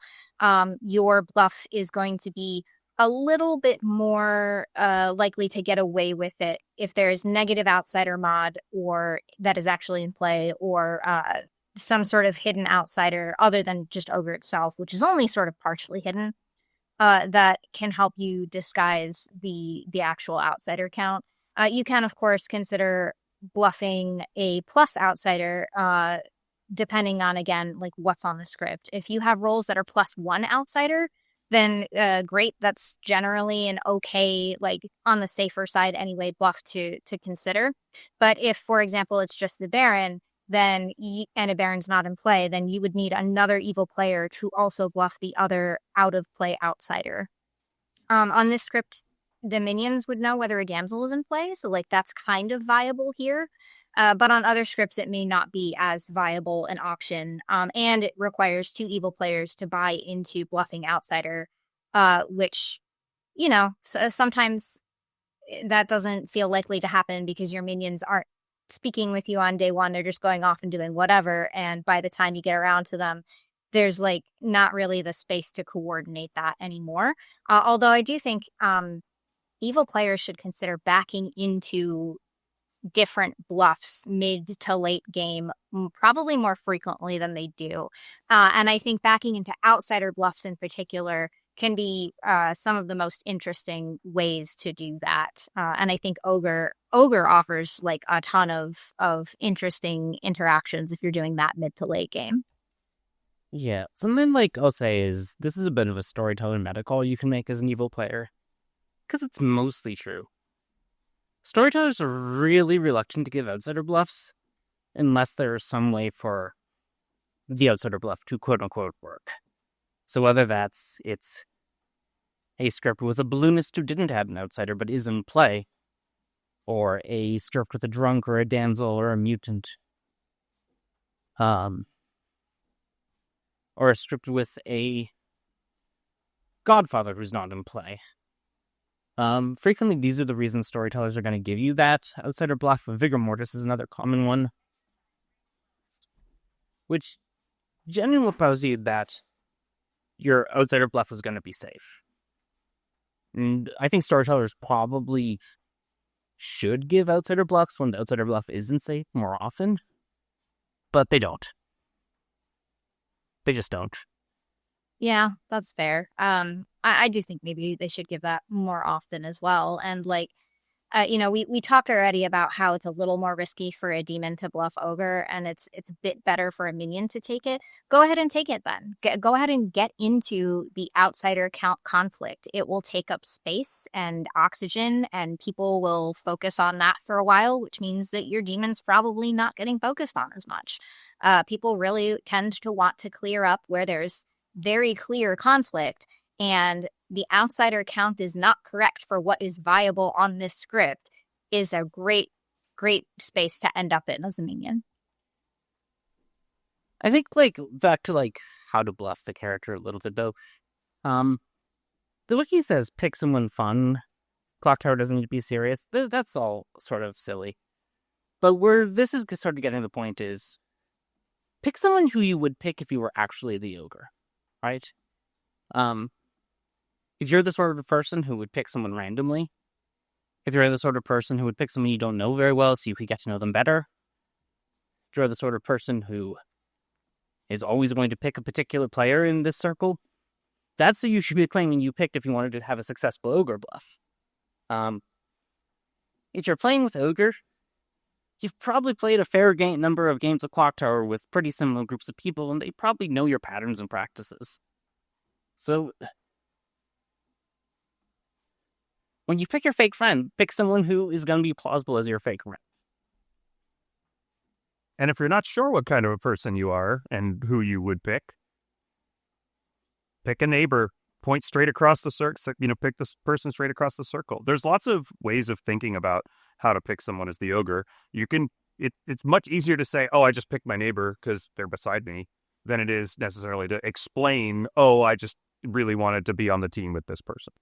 Your bluff is going to be a little bit more likely to get away with it if there's negative outsider mod or that is actually in play, or some sort of hidden outsider other than just Ogre itself, which is only sort of partially hidden. That can help you disguise the actual outsider count. You can, of course, consider bluffing a plus outsider, depending on, again, like what's on the script. If you have roles that are +1 outsider, then great. That's generally an okay, like on the safer side anyway, bluff to consider. But if, for example, it's just the Baron, then and a Baron's not in play, then you would need another evil player to also bluff the other out of play outsider. On this script, the minions would know whether a damsel is in play, so like that's kind of viable here. But on other scripts, it may not be as viable an option, and it requires 2 evil players to buy into bluffing outsider, which, sometimes that doesn't feel likely to happen because your minions aren't speaking with you on day one. They're just going off and doing whatever, and by the time you get around to them, there's like not really the space to coordinate that anymore. Although I do think evil players should consider backing into different bluffs mid to late game, probably more frequently than they do. And I think backing into outsider bluffs in particular can be some of the most interesting ways to do that. And I think Ogre offers like a ton of interesting interactions if you're doing that mid to late game. Yeah, something like I'll say is this is a bit of a storytelling meta call you can make as an evil player, because it's mostly true. Storytellers are really reluctant to give outsider bluffs unless there is some way for the outsider bluff to quote-unquote work. So whether it's a script with a balloonist who didn't have an outsider but is in play, or a script with a drunk or a damsel or a mutant, or a script with a godfather who's not in play. Frequently, these are the reasons storytellers are going to give you that outsider bluff. Vigor Mortis is another common one, which genuinely allows you that your outsider bluff is going to be safe. And I think storytellers probably should give outsider bluffs when the outsider bluff isn't safe more often, but they don't. They just don't. Yeah, that's fair. I do think maybe they should give that more often as well. And like, we talked already about how it's a little more risky for a demon to bluff Ogre, and it's a bit better for a minion to take it. Go ahead and take it then. Go ahead and get into the outsider count conflict. It will take up space and oxygen, and people will focus on that for a while, which means that your demon's probably not getting focused on as much. People really tend to want to clear up where there's very clear conflict, and the outsider count is not correct for what is viable on this script, is a great space to end up in as a minion. I think, like, back to, like, how to bluff the character a little bit, though. The wiki says pick someone fun. Clocktower doesn't need to be serious. That's all sort of silly. But where this is sort of getting to the point is, pick someone who you would pick if you were actually the ogre, right? If you're the sort of person who would pick someone randomly, if you're the sort of person who would pick someone you don't know very well so you could get to know them better, if you're the sort of person who is always going to pick a particular player in this circle, that's who you should be claiming you picked if you wanted to have a successful ogre bluff. If you're playing with ogre, you've probably played a fair number of games of Clocktower with pretty similar groups of people, and they probably know your patterns and practices. So, when you pick your fake friend, pick someone who is going to be plausible as your fake friend. And if you're not sure what kind of a person you are and who you would pick a neighbor. Point straight across the circle. Pick this person straight across the circle. There's lots of ways of thinking about how to pick someone as the ogre. You can. It's much easier to say, "Oh, I just picked my neighbor because they're beside me," than it is necessarily to explain, "Oh, I just really wanted to be on the team with this person."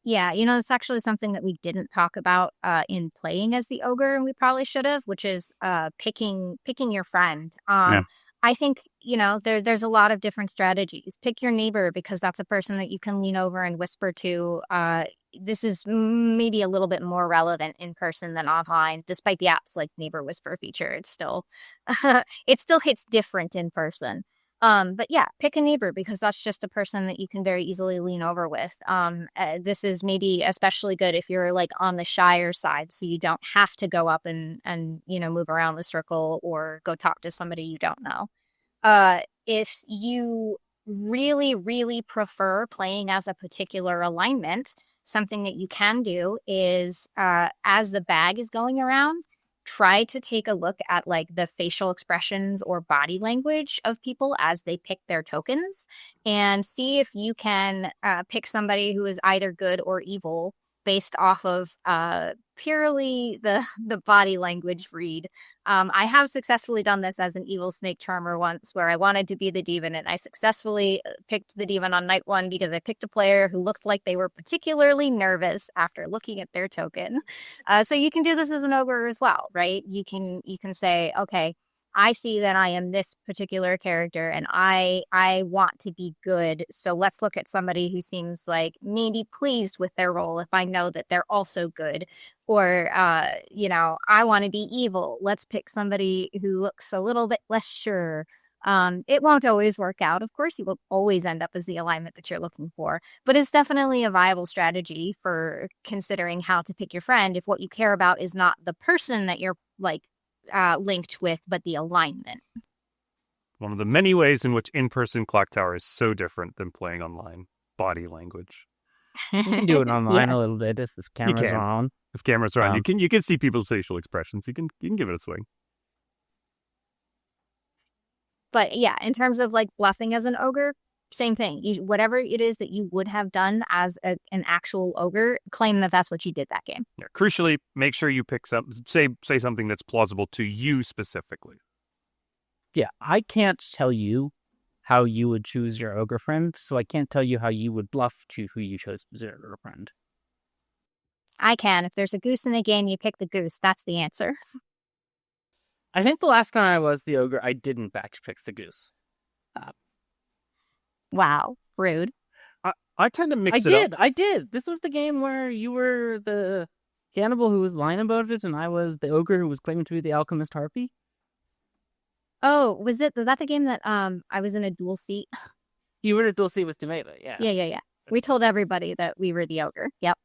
Yeah, it's actually something that we didn't talk about in playing as the ogre, and we probably should have, which is picking your friend. Yeah. I think, there's a lot of different strategies. Pick your neighbor because that's a person that you can lean over and whisper to. This is maybe a little bit more relevant in person than online, despite the app's like neighbor whisper feature. It's still, it still hits different in person. But yeah, pick a neighbor because that's just a person that you can very easily lean over with. This is maybe especially good if you're like on the shyer side, so you don't have to go up and move around the circle or go talk to somebody you don't know. If you really, really prefer playing as a particular alignment, something that you can do is as the bag is going around, try to take a look at like the facial expressions or body language of people as they pick their tokens and see if you can pick somebody who is either good or evil based off of purely the body language read. I have successfully done this as an evil snake charmer once where I wanted to be the demon, and I successfully picked the demon on night one because I picked a player who looked like they were particularly nervous after looking at their token. So you can do this as an ogre as well, right? You can say, okay, I see that I am this particular character and I want to be good. So let's look at somebody who seems like maybe pleased with their role if I know that they're also good. Or, I want to be evil. Let's pick somebody who looks a little bit less sure. It won't always work out. Of course, you will always end up as the alignment that you're looking for. But it's definitely a viable strategy for considering how to pick your friend if what you care about is not the person that you're like linked with, but the alignment. One of the many ways in which in-person Clocktower is so different than playing online. Body language. You can do it online Yes. a little bit if cameras are on. If cameras are on, you can see people's facial expressions. You can give it a swing. But yeah, in terms of like bluffing as an ogre, same thing. Whatever it is that you would have done as an actual ogre, claim that that's what you did that game. Yeah, crucially, make sure you pick say something that's plausible to you specifically. Yeah, I can't tell you how you would choose your ogre friend, so I can't tell you how you would bluff to who you chose as your ogre friend. I can. If there's a goose in the game, you pick the goose. That's the answer. I think the last time I was the ogre, I didn't backpick the goose. Wow, rude. I tend to mix it up. I did. This was the game where you were the cannibal who was lying about it, and I was the ogre who was claiming to be the alchemist harpy. Oh, was that the game that I was in a dual seat? You were in a dual seat with Tomato, yeah. Yeah. We told everybody that we were the ogre. Yep.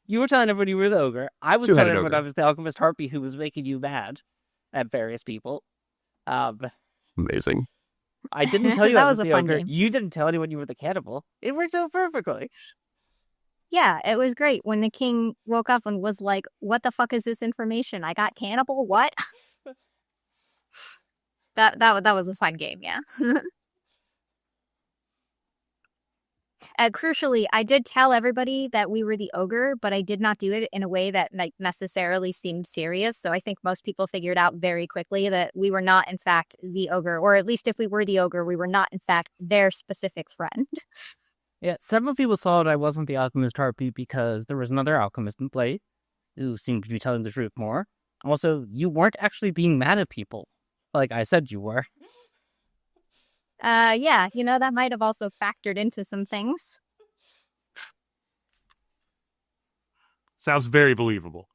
You were telling everybody you were the ogre. I was Two-headed telling everyone ogre. I was the alchemist harpy who was making you mad at various people. Amazing. I didn't tell you That I was was a the fun ogre. game. You didn't tell anyone you were the cannibal. It worked out perfectly. Yeah, it was great when the king woke up and was like, "What the fuck is this information? I got cannibal. What?" That was a fun game. Yeah. Crucially, I did tell everybody that we were the ogre, but I did not do it in a way that necessarily seemed serious. So I think most people figured out very quickly that we were not, in fact, the ogre, or at least if we were the ogre, we were not, in fact, their specific friend. Yeah, several people saw that I wasn't the alchemist harpy because there was another alchemist in play who seemed to be telling the truth more. Also, you weren't actually being mad at people, like I said you were. Yeah, that might have also factored into some things. Sounds very believable.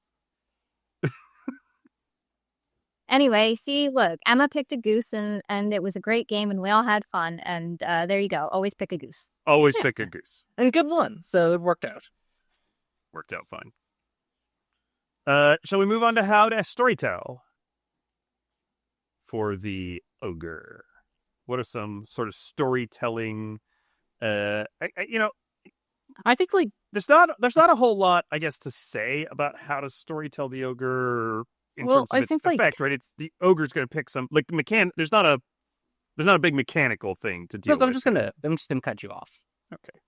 Anyway, see, look, Emma picked a goose and it was a great game and we all had fun. And there you go. Always pick a goose. Always pick a goose. And good one, so it worked out. Worked out fine. Shall we move on to how to storytell for the ogre? What are some sort of storytelling? I think like there's not a whole lot, I guess, to say about how to storytell the ogre in terms of its effect, right? It's the ogre's going to pick some like There's not a big mechanical thing to deal with. I'm just gonna cut you off. Okay.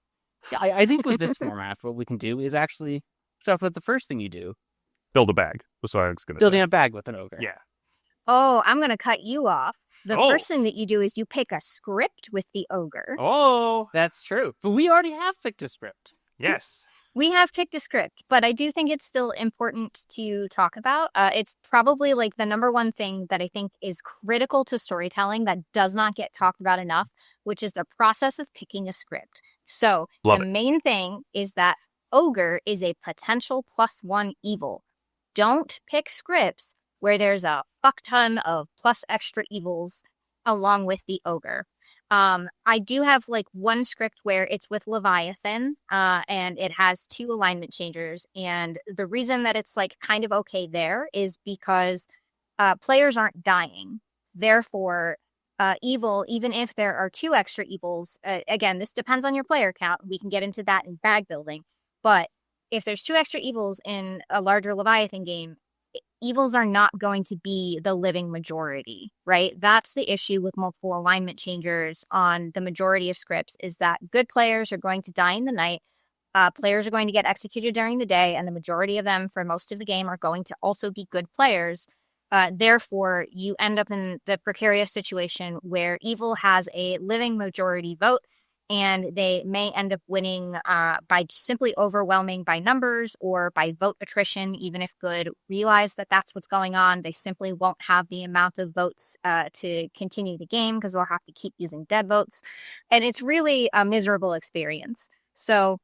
Yeah, I think with this format, what we can do is actually start off with the first thing you do. Build a bag. That's what I was going to say. Building a bag with an ogre. Yeah. Oh, I'm going to cut you off. The first thing that you do is you pick a script with the ogre. Oh, that's true. But we already have picked a script. Yes. We have picked a script, but I do think it's still important to talk about. It's probably like the number one thing that I think is critical to storytelling that does not get talked about enough, which is the process of picking a script. So main thing is that ogre is a potential +1 evil. Don't pick scripts where there's a fuck ton of plus extra evils along with the ogre. I do have like one script where it's with Leviathan, and it has 2 alignment changers. And the reason that it's like kind of okay there is because players aren't dying. Therefore, evil, even if there are 2 extra evils, again, this depends on your player count. We can get into that in bag building. But if there's 2 extra evils in a larger Leviathan game, evils are not going to be the living majority, right? That's the issue with multiple alignment changers on the majority of scripts, is that good players are going to die in the night, players are going to get executed during the day, and the majority of them for most of the game are going to also be good players. Therefore, you end up in the precarious situation where evil has a living majority vote, and they may end up winning by simply overwhelming by numbers or by vote attrition. Even if good realize that that's what's going on, they simply won't have the amount of votes to continue the game because they'll have to keep using dead votes. And it's really a miserable experience. So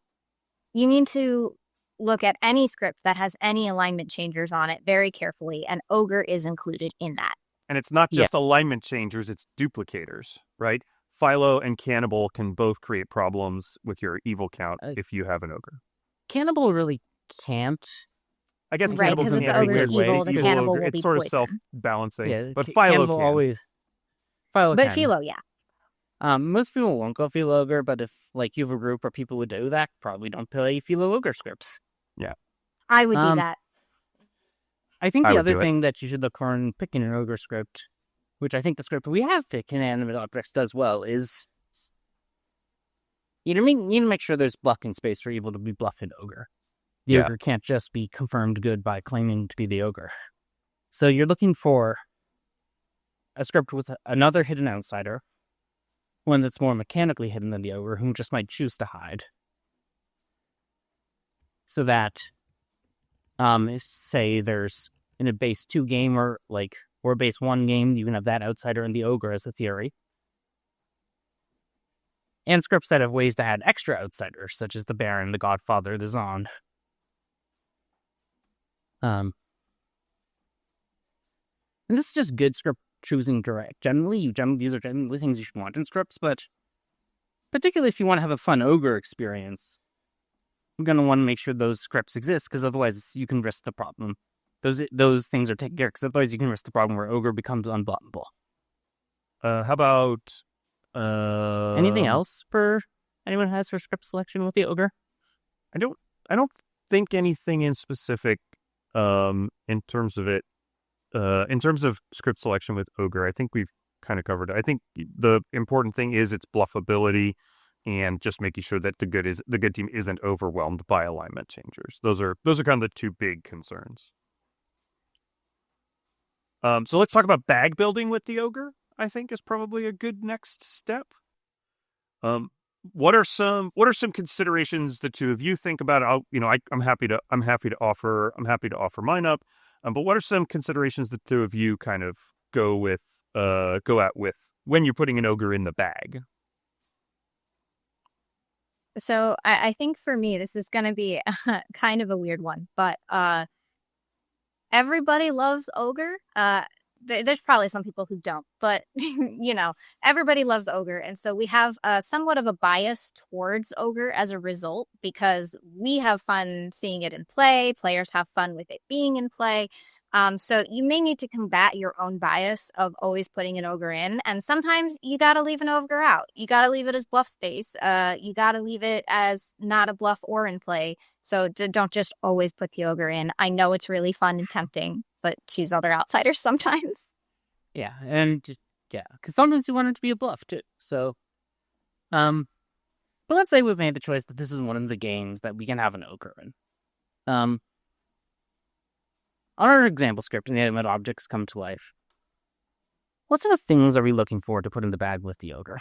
you need to look at any script that has any alignment changers on it very carefully, and ogre is included in that. And it's not just alignment changers, it's duplicators, right? Philo and Cannibal can both create problems with your evil count if you have an ogre. Cannibal really can't. I guess right, Cannibal's in a weird way. The cannibal will it's be sort poison. of self-balancing. Yeah, but Philo can. Always. Philo but can. Philo, yeah. Most people won't go Philo Ogre, but if like you have a group where people would do that, probably don't play Philo Ogre scripts. Yeah. I would do that. I think the other thing that you should look for in picking an ogre script, which I think the script we have picked inanimate objects does well, is you need to make sure there's bluffing space for evil to be bluffing ogre. The ogre can't just be confirmed good by claiming to be the ogre. So you're looking for a script with another hidden outsider, one that's more mechanically hidden than the ogre, who just might choose to hide. So that, say there's in a base 2 game or a base 1 game, you can have that outsider and the ogre as a theory. And scripts that have ways to add extra outsiders, such as the Baron, the Godfather, the Zon. And this is just good script choosing direct. These are generally things you should want in scripts, but particularly if you want to have a fun ogre experience, you're going to want to make sure those scripts exist, because otherwise you can risk the problem. Those things are taken care of, because otherwise you can risk the problem where ogre becomes unblockable. How about anything else anyone has for script selection with the ogre? I don't think anything in specific in terms of it. In terms of script selection with ogre, I think we've kind of covered it. I think the important thing is its bluffability. and just making sure that the good team isn't overwhelmed by alignment changers. Those are kind of the two big concerns. So let's talk about bag building with the Ogre. I think is probably a good next step. What are some considerations the two of you think about? I'm happy to offer mine up. But what are some considerations the two of you kind of go out with when you're putting an Ogre in the bag? So I think for me, this is going to be kind of a weird one, but everybody loves Ogre. There's probably some people who don't, but everybody loves Ogre. And so we have somewhat of a bias towards Ogre as a result, because we have fun seeing it in play. Players have fun with it being in play. So you may need to combat your own bias of always putting an Ogre in. And sometimes you got to leave an Ogre out. You got to leave it as bluff space. You got to leave it as not a bluff or in play. So don't just always put the Ogre in. I know it's really fun and tempting, but choose other outsiders sometimes. Yeah, because sometimes you want it to be a bluff too. So, but let's say we've made the choice that this is one of the games that we can have an Ogre in. On our example script, inanimate objects come to life. What sort of things are we looking for to put in the bag with the Ogre?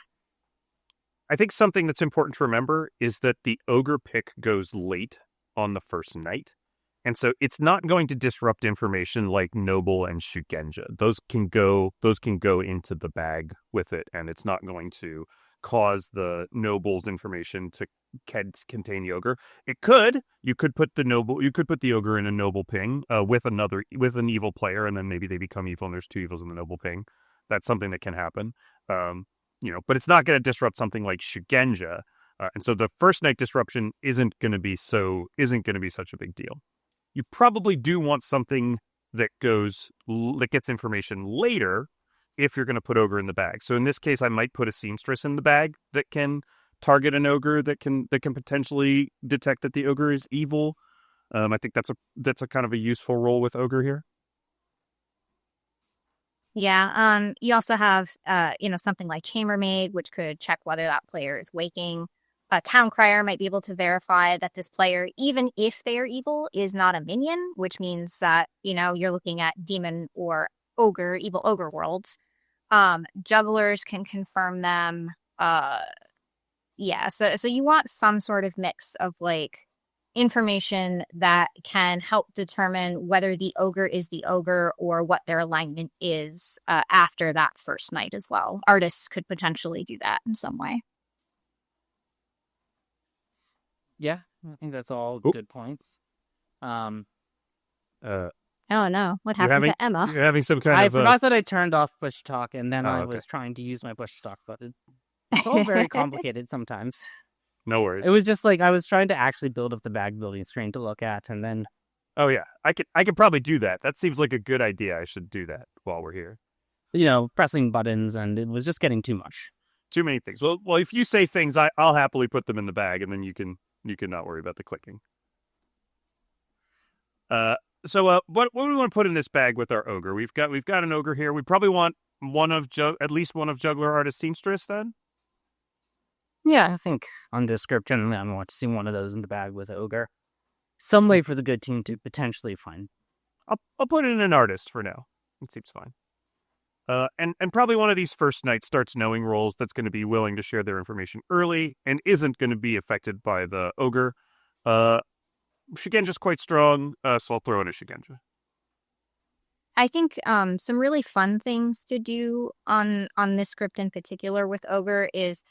I think something that's important to remember is that the Ogre pick goes late on the first night. And so it's not going to disrupt information like Noble and Shugenja. Those can go into the bag with it, and it's not going to cause the Noble's information to contain the Ogre. It could. You could put the Ogre in a Noble ping with an evil player, and then maybe they become evil and there's two evils in the Noble ping. That's something that can happen. But it's not going to disrupt something like Shugenja. And so the first night disruption isn't going to be such a big deal. You probably do want something that gets information later if you're going to put Ogre in the bag. So in this case, I might put a Seamstress in the bag that can target an Ogre that can potentially detect that the Ogre is evil. I think that's a kind of a useful role with Ogre here. Yeah. You also have something like Chambermaid, which could check whether that player is waking. A Town Crier might be able to verify that this player, even if they are evil, is not a minion, which means that, you're looking at demon or ogre, evil ogre worlds. Jugglers can confirm them. So you want some sort of mix of information that can help determine whether the ogre is the ogre or what their alignment is after that first night as well. Artists could potentially do that in some way. Yeah, I think that's all good points. Oh no, what happened to Emma? You're having some kind I of... forgot that I turned off push talk, and then I okay. was trying to use my push talk button. It's all very complicated sometimes. No worries. It was just I was trying to actually build up the bag building screen to look at, and then... Oh yeah, I could probably do that. That seems like a good idea. I should do that while we're here. Pressing buttons, and it was just getting too much. Too many things. Well, if you say things, I'll happily put them in the bag, and then you can not worry about the clicking. So what do we want to put in this bag with our Ogre? We've got an Ogre here. We probably want at least one of Juggler, Artist, Seamstress then? Yeah, I think on this script, generally, I want to see one of those in the bag with Ogre. Some way for the good team to potentially find. I'll put it in an Artist for now. It seems fine. And probably one of these first night starts knowing roles that's going to be willing to share their information early and isn't going to be affected by the Ogre. Shugenja's quite strong, so I'll throw in a Shugenja. I think some really fun things to do on this script in particular with Ogre is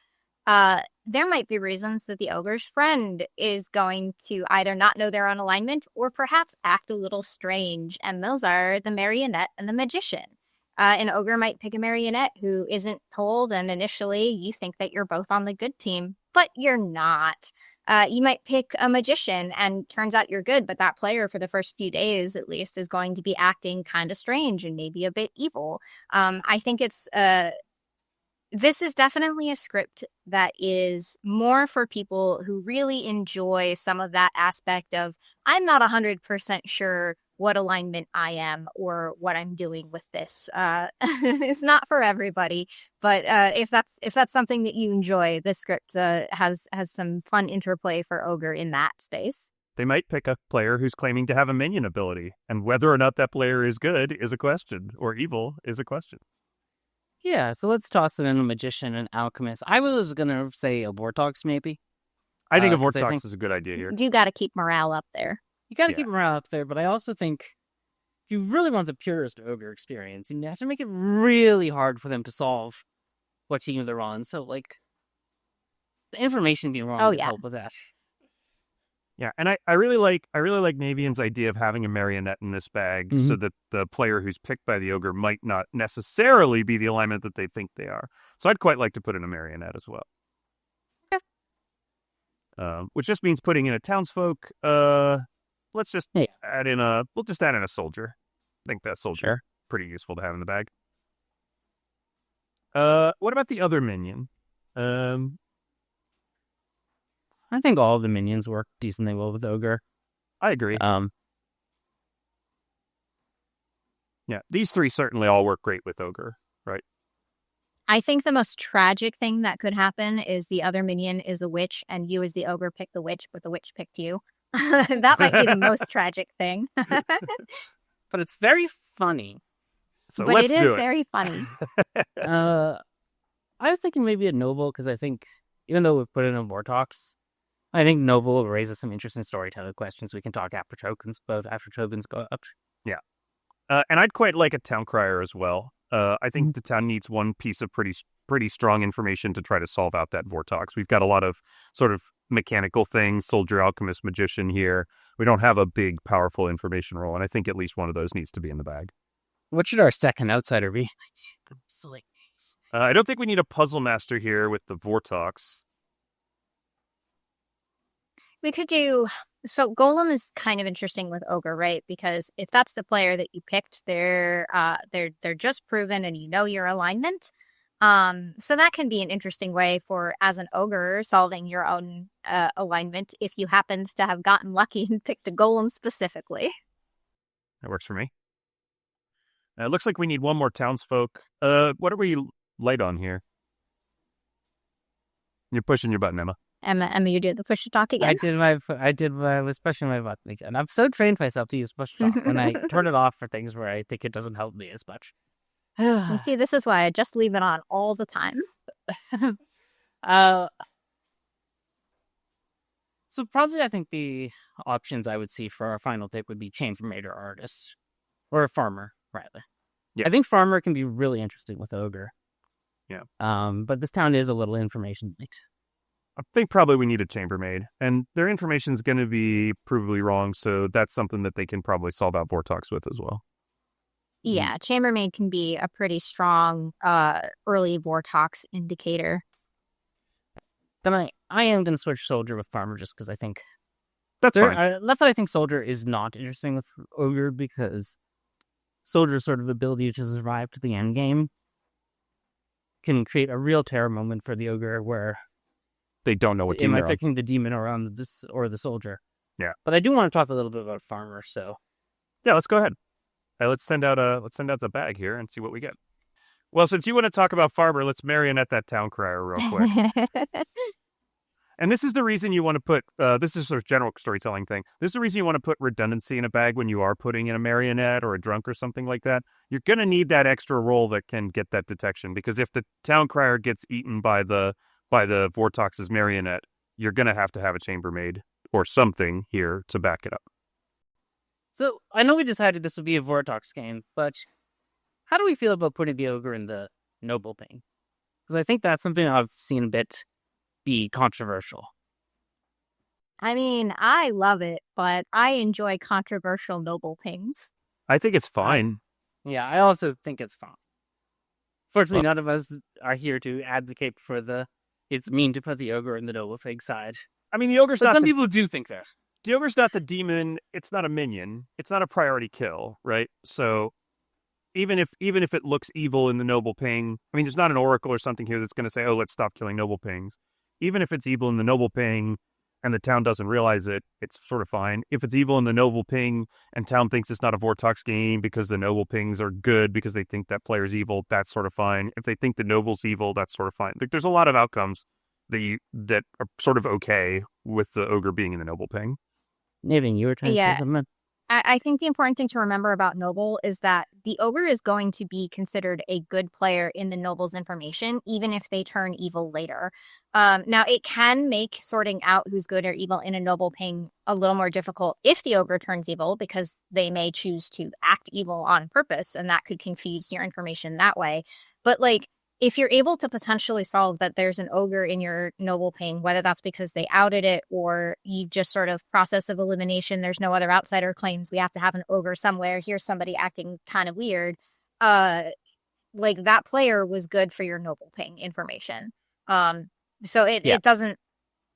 there might be reasons that the Ogre's friend is going to either not know their own alignment or perhaps act a little strange, and those are the Marionette and the Magician. An Ogre might pick a Marionette who isn't told, and initially you think that you're both on the good team, but you're not. You might pick a Magician, and turns out you're good, but that player for the first few days, at least, is going to be acting kind of strange and maybe a bit evil. I think this is definitely a script that is more for people who really enjoy some of that aspect of, I'm not 100% sure what alignment I am or what I'm doing with this. It's not for everybody, but if that's something that you enjoy, this script has some fun interplay for Ogre in that space. They might pick a player who's claiming to have a minion ability, and whether or not that player is good is a question, or evil is a question. Yeah, so let's toss in a magician and alchemist. I was gonna say a Vortox maybe. I think a Vortox is a good idea here. You got to keep morale up there. You got to keep morale up there, but I also think if you really want the purest Ogre experience, you have to make it really hard for them to solve what team they're on. So, like, the information being wrong would help with that. Yeah, and I really like Navean's idea of having a marionette in this bag, so that the player who's picked by the Ogre might not necessarily be the alignment that they think they are. So I'd quite like to put in a marionette as well. Which just means putting in a townsfolk. Let's just add in a soldier. I think that soldier is pretty useful to have in the bag. What about the other minion? I think all of the minions work decently well with Ogre. I agree. Yeah, these three certainly all work great with Ogre, right? I think the most tragic thing that could happen is the other minion is a witch, and you as the Ogre picked the witch, but the witch picked you. That might be the most tragic thing. But it's very funny. So but let's it do is it. very funny. I was thinking maybe a noble, because I think, even though we've put in a Vortox, I think noble raises some interesting storytelling questions we can talk after tokens go up. Yeah. And I'd quite like a town crier as well. I think the town needs one piece of pretty strong information to try to solve out that Vortox. We've got a lot of sort of mechanical things, soldier, alchemist, magician here. We don't have a big, powerful information roll, and I think at least one of those needs to be in the bag. What should our second outsider be? I don't think we need a puzzle master here with the Vortox. We could do... So Golem is kind of interesting with Ogre, right? Because if that's the player that you picked, they're just proven and you know your alignment. So that can be an interesting way for, as an Ogre, solving your own alignment if you happened to have gotten lucky and picked a Golem specifically. That works for me. It looks like we need one more townsfolk. What are we light on here? You're pushing your button, Emma. Emma, you did the push to talk again. I was pushing my button again. I've so trained myself to use push to talk when I turn it off for things where I think it doesn't help me as much. You see, this is why I just leave it on all the time. So probably I think the options I would see for our final pick would be chambermaid or artist. Or a farmer, rather. Yeah. I think farmer can be really interesting with Ogre. Yeah. But this town is a little information light. I think probably we need a chambermaid, and their information's going to be provably wrong, so that's something that they can probably solve out Vortox with as well. Yeah, chambermaid can be a pretty strong early Vortox indicator. Then I am going to switch soldier with farmer just because I think... That's fine. Left that I think soldier is not interesting with Ogre because soldier's sort of ability to survive to the end game can create a real terror moment for the Ogre where... They don't know what team am I picking the demon around this or the soldier? Yeah. But I do want to talk a little bit about farmer, so... Yeah, let's go ahead. Let's send out the bag here and see what we get. Well, since you want to talk about farmer, let's marionette that town crier real quick. And this is the reason you want to put, this is sort of general storytelling thing. This is the reason you want to put redundancy in a bag when you are putting in a marionette or a drunk or something like that. You're going to need that extra roll that can get that detection, because if the town crier gets eaten by the Vortox's marionette, you're going to have a chambermaid or something here to back it up. So, I know we decided this would be a Vortox game, but how do we feel about putting the Ogre in the noble thing? Because I think that's something I've seen a bit be controversial. I mean, I love it, but I enjoy controversial noble things. I think it's fine. Yeah, I also think it's fine. Fortunately, none of us are here to advocate for it's mean to put the Ogre in the noble thing side. I mean, the Ogre's but not... some people do think that. The Ogre's not the demon. It's not a minion. It's not a priority kill, right? So even if it looks evil in the noble ping, I mean, there's not an oracle or something here that's going to say, oh, let's stop killing noble pings. Even if it's evil in the noble ping, and the town doesn't realize it, it's sort of fine. If it's evil in the noble ping and town thinks it's not a Vortox game because the noble pings are good because they think that player's evil, that's sort of fine. If they think the noble's evil, that's sort of fine. Like, there's a lot of outcomes that are sort of okay with the ogre being in the noble ping. Navean, you were trying to say something? I think the important thing to remember about Noble is that the Ogre is going to be considered a good player in the Noble's information, even if they turn evil later. Now, it can make sorting out who's good or evil in a Noble ping a little more difficult if the Ogre turns evil, because they may choose to act evil on purpose, and that could confuse your information that way. But, like, if you're able to potentially solve that there's an ogre in your noble ping, whether that's because they outed it or you just sort of process of elimination, there's no other outsider claims, we have to have an ogre somewhere, here's somebody acting kind of weird, like that player was good for your noble ping information. So it doesn't,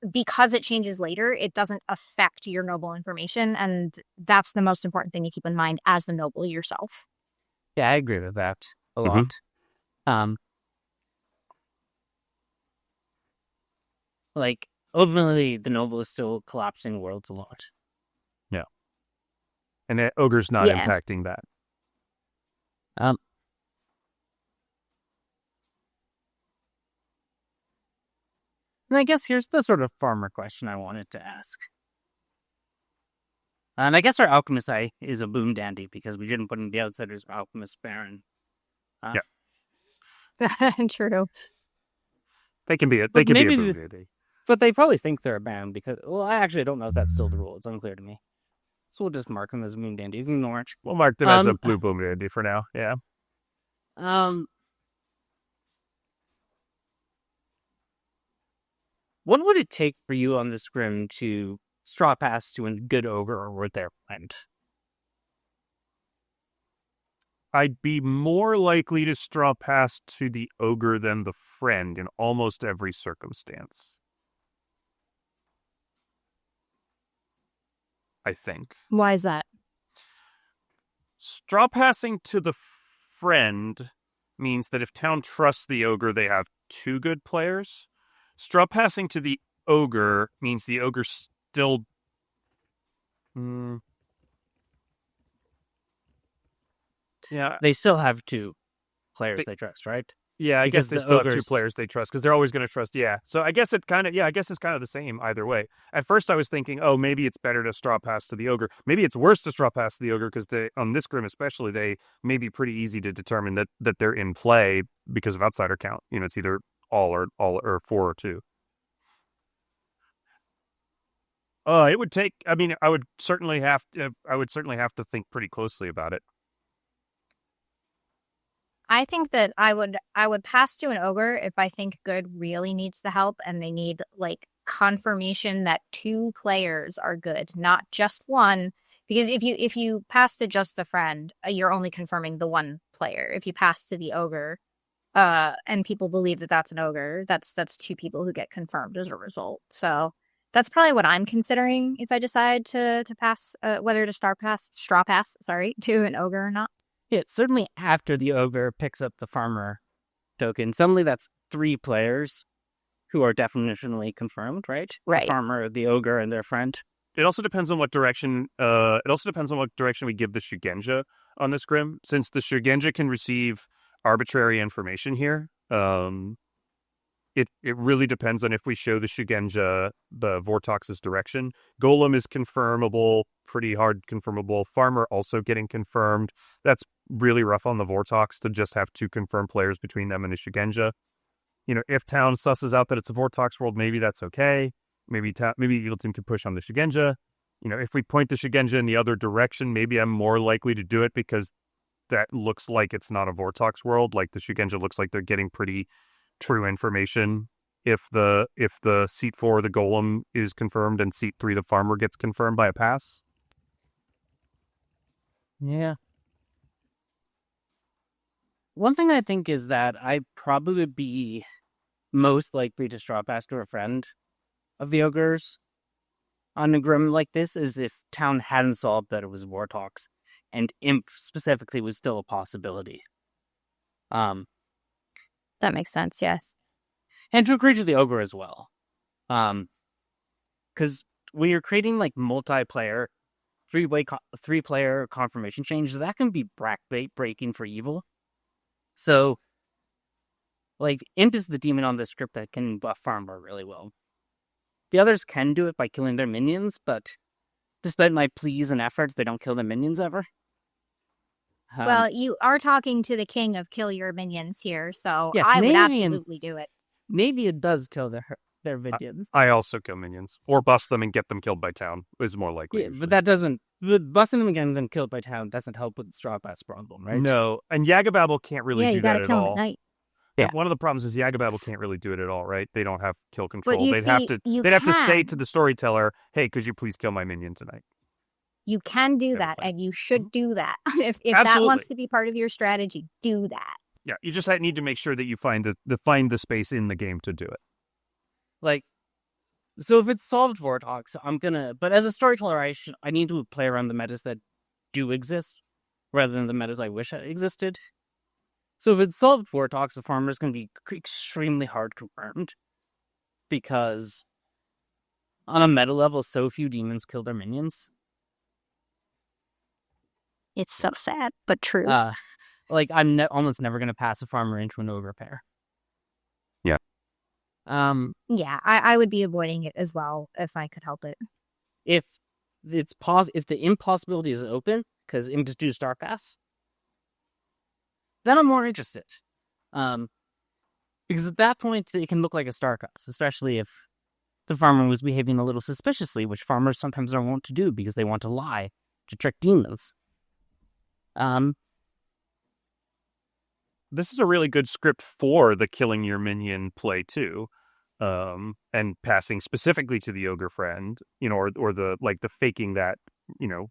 because it changes later, it doesn't affect your noble information, and that's the most important thing to keep in mind as the noble yourself. Yeah, I agree with that a lot. Like, ultimately, the noble is still collapsing worlds a lot. Yeah. And the ogre's not impacting that. And I guess here's the sort of farmer question I wanted to ask. And I guess our alchemist is a boom dandy because we didn't put in the outsiders of alchemist baron. True. They can be a boom dandy. But they probably think they're a baron because, well, I actually don't know if that's still the rule. It's unclear to me. So we'll just mark them as boom dandy. You can ignore it. We'll mark them as a blue boom dandy for now. Yeah. What would it take for you on the scrim to straw pass to a good ogre or with their friend? I'd be more likely to straw pass to the ogre than the friend in almost every circumstance. I think. Why is that? Straw passing to the friend means that if town trusts the ogre, they have two good players. Straw passing to the ogre means the ogre still... Yeah. They still have two players they trust, right? Yeah, I guess they still have two players they trust because they're always going to trust. Yeah. So I guess it's kind of the same either way. At first I was thinking, oh, maybe it's better to straw pass to the ogre. Maybe it's worse to straw pass to the ogre because on this grim especially, they may be pretty easy to determine that they're in play because of outsider count. You know, it's either all or 4 or 2. It would take. I mean, I would certainly have to think pretty closely about it. I think that I would pass to an ogre if I think good really needs the help and they need like confirmation that 2 players are good, not just one. Because if you pass to just the friend, you're only confirming the one player. If you pass to the ogre, and people believe that that's an ogre, that's 2 people who get confirmed as a result. So that's probably what I'm considering if I decide to pass, whether to straw pass, to an ogre or not. Yeah, certainly after the ogre picks up the farmer token, suddenly that's 3 players who are definitionally confirmed, right? Right. The farmer, the ogre, and their friend. It also depends on what direction. We give the Shugenja on this grim, since the Shugenja can receive arbitrary information here. It really depends on if we show the Shugenja the Vortox's direction. Golem is confirmable, pretty hard confirmable. Farmer also getting confirmed. That's really rough on the Vortox to just have 2 confirmed players between them and a Shugenja. You know, if town susses out that it's a Vortox world, maybe that's okay. Maybe Evil Team could push on the Shugenja. You know, if we point the Shugenja in the other direction, maybe I'm more likely to do it because that looks like it's not a Vortox world. Like the Shugenja looks like they're getting pretty true information. If the seat 4 the golem is confirmed and seat 3 the farmer gets confirmed by a pass. Yeah. One thing I think is that I'd probably be most likely to straw pass to a friend of the ogres on a grim like this is if town hadn't solved that it was Vortox and imp specifically was still a possibility. That makes sense, yes. And to agree to the ogre as well. Because when you're creating like multiplayer, three-player confirmation changes, that can be breaking for evil. So, like, Imp is the demon on the script that can buff Farmer really well. The others can do it by killing their minions, but despite my pleas and efforts, they don't kill their minions ever. Well, you are talking to the king of kill your minions here, so yes, I would Navean- absolutely do it. Maybe it does kill their minions. I also kill minions. Or bust them and get them killed by town is more likely. Yeah, usually. but that doesn't... busting them again and then killed by town doesn't help with the straw pass problem, right? No, and Yagababble can't really do that at all. At night. Yeah. One of the problems is Yagababble can't really do it at all, right? They don't have kill control. you They'd see, have to you they'd have to say can. to the storyteller, "Hey, could you please kill my minion tonight?" You can do Never that, played. and you should do that. If that Absolutely. wants to be part of your strategy, do that. Yeah, you just need to make sure that you find the space in the game to do it. Like, so if it's solved Vortox, I'm gonna... But as a storyteller, I need to play around the metas that do exist, rather than the metas I wish existed. So if it's solved Vortox, the farmer's gonna be extremely hard confirmed. Because on a meta level, so few demons kill their minions. It's so sad, but true. Like, I'm almost never gonna pass a farmer into an ogre pair. Yeah. Yeah, I would be avoiding it as well if I could help it. If if the impossibility is open, because Imp just do Star Pass, then I'm more interested. Because at that point, it can look like a Star Pass, especially if the farmer was behaving a little suspiciously, which farmers sometimes are wont to do because they want to lie to trick demons. This is a really good script for the killing your minion play too, and passing specifically to the ogre friend, or the faking that,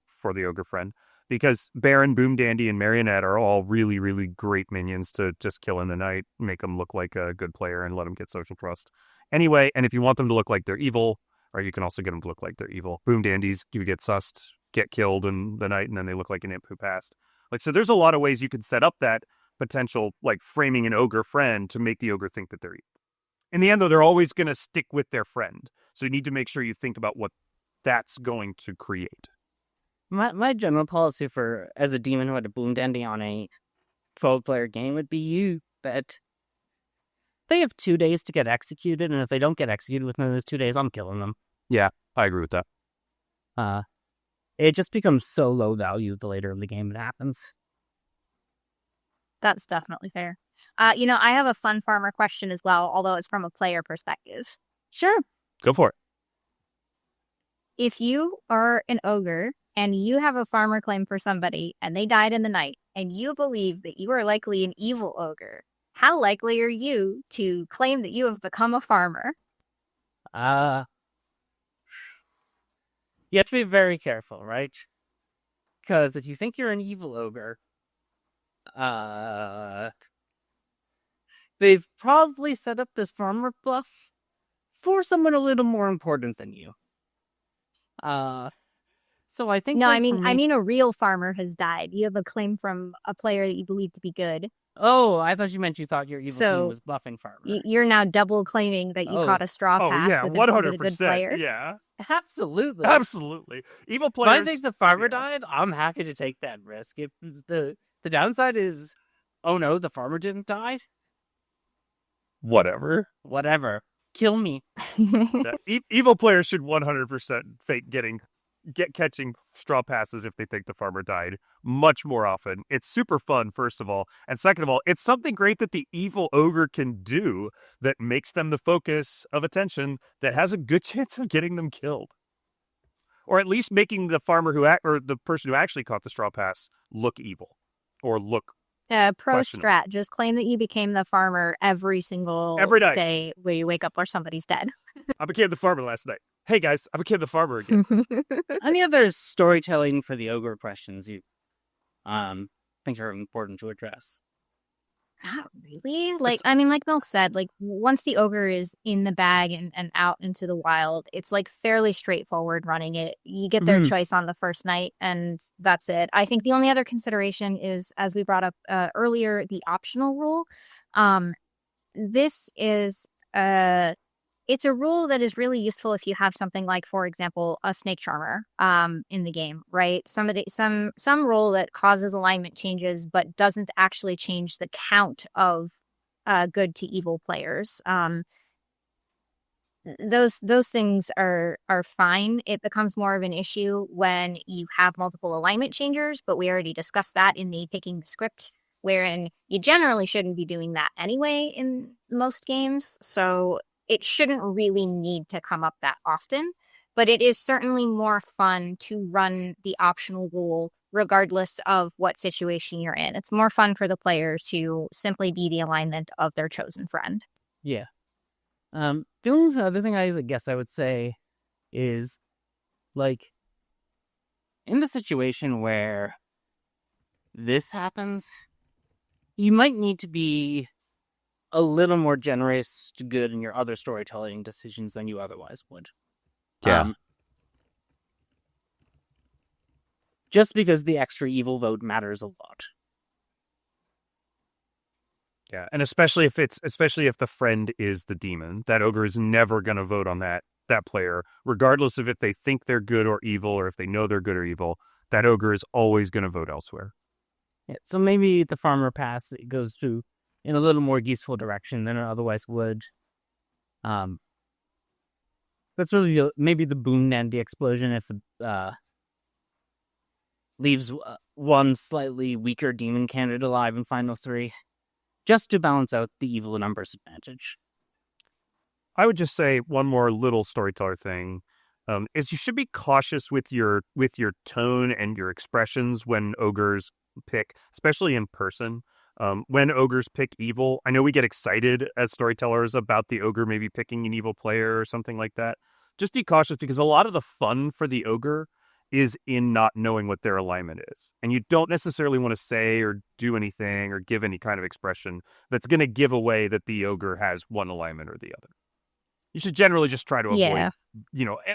for the ogre friend, because Baron, Boom Dandy, and Marionette are all really, really great minions to just kill in the night, make them look like a good player, and let them get social trust. Anyway, and if you want them to look like they're evil, or you can also get them to look like they're evil. Boom Dandies, you get sussed, get killed in the night, and then they look like an imp who passed. So there's a lot of ways you can set up that potential, framing an ogre friend to make the ogre think that they're evil. In the end, though, they're always going to stick with their friend. So you need to make sure you think about what that's going to create. My general policy for, as a demon who had a Boom Dandy on a 12-player game, would be that they have 2 days to get executed, and if they don't get executed within those 2 days, I'm killing them. Yeah, I agree with that. It just becomes so low value the later in the game it happens. That's definitely fair. I have a fun farmer question as well, although it's from a player perspective. Sure. Go for it. If you are an ogre and you have a farmer claim for somebody and they died in the night and you believe that you are likely an evil ogre, how likely are you to claim that you have become a farmer? You have to be very careful, right? Because if you think you're an evil ogre, they've probably set up this farmer bluff for someone a little more important than you. So I think... No, I mean a real farmer has died. You have a claim from a player that you believe to be good. Oh, I thought you thought your evil team was bluffing farmer. You're now double claiming that you caught a straw pass with 100%. a good player. Yeah. Absolutely. Evil players. If I think the farmer died, I'm happy to take that risk. If the downside is, oh no, the farmer didn't die. Whatever. Kill me. Evil players should 100% fake catching straw passes if they think the farmer died much more often. It's super fun, first of all. And second of all, it's something great that the evil ogre can do that makes them the focus of attention that has a good chance of getting them killed. Or at least making the farmer or the person who actually caught the straw pass look evil or look pro strat. Just claim that you became the farmer every night. Day where you wake up or somebody's dead. I became the farmer last night. Hey guys, I became the farmer again. Any other storytelling for the ogre questions you think are important to address? Not really. Like Milk said, once the ogre is in the bag and out into the wild, it's fairly straightforward running it. You get their choice on the first night and that's it. I think the only other consideration is, as we brought up earlier, the optional rule. This is it's a rule that is really useful if you have something like, for example, a snake charmer in the game, right? Some rule that causes alignment changes but doesn't actually change the count of good to evil players. Those things are fine. It becomes more of an issue when you have multiple alignment changers, but we already discussed that in the picking the script, wherein you generally shouldn't be doing that anyway in most games. So it shouldn't really need to come up that often, but it is certainly more fun to run the optional rule regardless of what situation you're in. It's more fun for the player to simply be the alignment of their chosen friend. Yeah. The only other thing I guess I would say is, like, in the situation where this happens, you might need to be a little more generous to good in your other storytelling decisions than you otherwise would. Yeah. Just because the extra evil vote matters a lot. Yeah, and especially if the friend is the demon, that ogre is never going to vote on that player, regardless of if they think they're good or evil, or if they know they're good or evil. That ogre is always going to vote elsewhere. Yeah, so maybe the farmer pass goes to in a little more useful direction than it otherwise would. That's really maybe the boon and the explosion if leaves one slightly weaker demon candidate alive in final 3. Just to balance out the evil numbers advantage. I would just say one more little storyteller thing is you should be cautious with your tone and your expressions when ogres pick, especially in person. When ogres pick evil, I know we get excited as storytellers about the ogre maybe picking an evil player or something like that. Just be cautious because a lot of the fun for the ogre is in not knowing what their alignment is. And you don't necessarily want to say or do anything or give any kind of expression that's going to give away that the ogre has one alignment or the other. You should generally just try to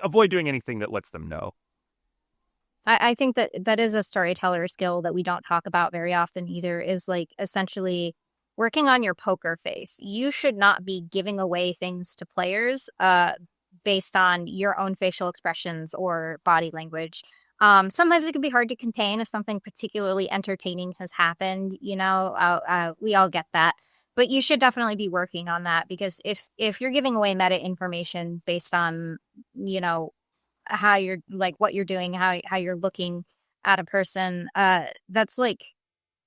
avoid doing anything that lets them know. I think that is a storyteller skill that we don't talk about very often either, is like essentially working on your poker face. You should not be giving away things to players based on your own facial expressions or body language. Sometimes it can be hard to contain if something particularly entertaining has happened, we all get that. But you should definitely be working on that, because if you're giving away meta information based on, how you're like what you're doing, how you're looking at a person, that's like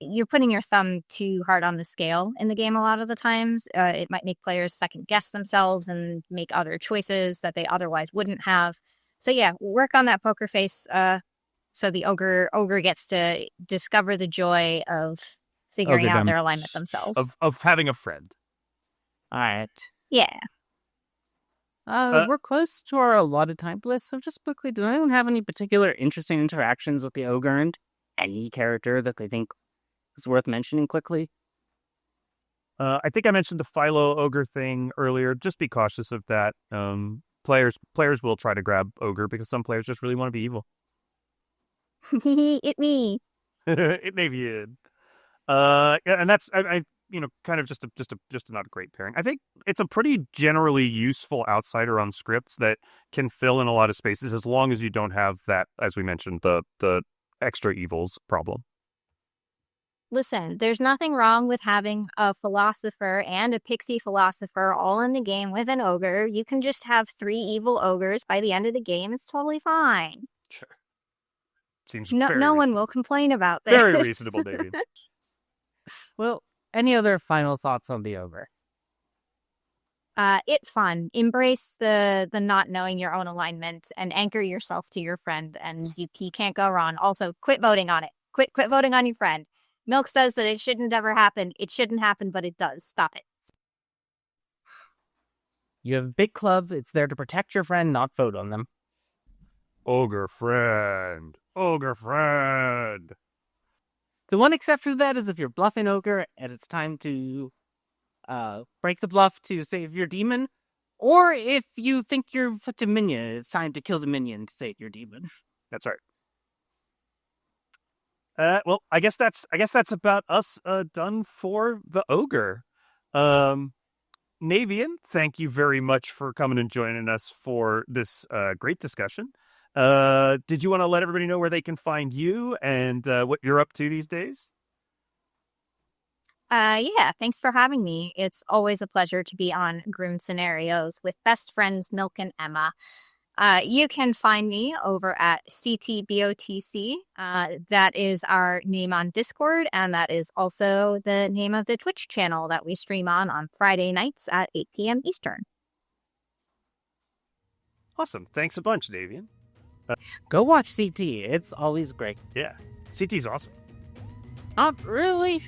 you're putting your thumb too hard on the scale in the game a lot of the times. It might make players second guess themselves and make other choices that they otherwise wouldn't have. So yeah, work on that poker face so the ogre gets to discover the joy of figuring out their alignment themselves. Of having a friend. All right. Yeah. We're close to our allotted time list, so just quickly, does anyone have any particular interesting interactions with the ogre and any character that they think is worth mentioning quickly? I think I mentioned the Philo ogre thing earlier. Just be cautious of that. Players will try to grab ogre because some players just really want to be evil. It me. It may be it. And that's I kind of just a not a great pairing. I think it's a pretty generally useful outsider on scripts that can fill in a lot of spaces as long as you don't have that, as we mentioned, the extra evils problem. Listen, there's nothing wrong with having a philosopher and a pixie philosopher all in the game with an ogre. You can just have 3 evil ogres by the end of the game. It's totally fine. Sure. Seems no one will complain about this. Very reasonable, David. Well, any other final thoughts on the ogre? It fun. Embrace the not knowing your own alignment and anchor yourself to your friend, and you can't go wrong. Also, quit voting on it. Quit voting on your friend. Milk says that it shouldn't ever happen. It shouldn't happen, but it does. Stop it. You have a big club. It's there to protect your friend, not vote on them. Ogre friend. Ogre friend. The one exception to that is if you're bluffing ogre and it's time to break the bluff to save your demon, or if you think you're such a minion, it's time to kill the minion to save your demon. That's right. Well, I guess that's about us done for the ogre. Navean, thank you very much for coming and joining us for this great discussion. Did you want to let everybody know where they can find you and what you're up to these days? Yeah, thanks for having me. It's always a pleasure to be on Groom Scenarios with best friends Milk and Emma. You can find me over at CTBotC. That is our name on Discord, and that is also the name of the Twitch channel that we stream on Friday nights at 8 p.m. Eastern. Awesome. Thanks a bunch, Navean. Go watch CT. It's always great. Yeah, CT's awesome. Not really.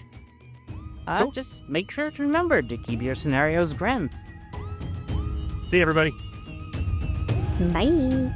Cool. Just make sure to remember to keep your scenarios grand. See you, everybody. Bye.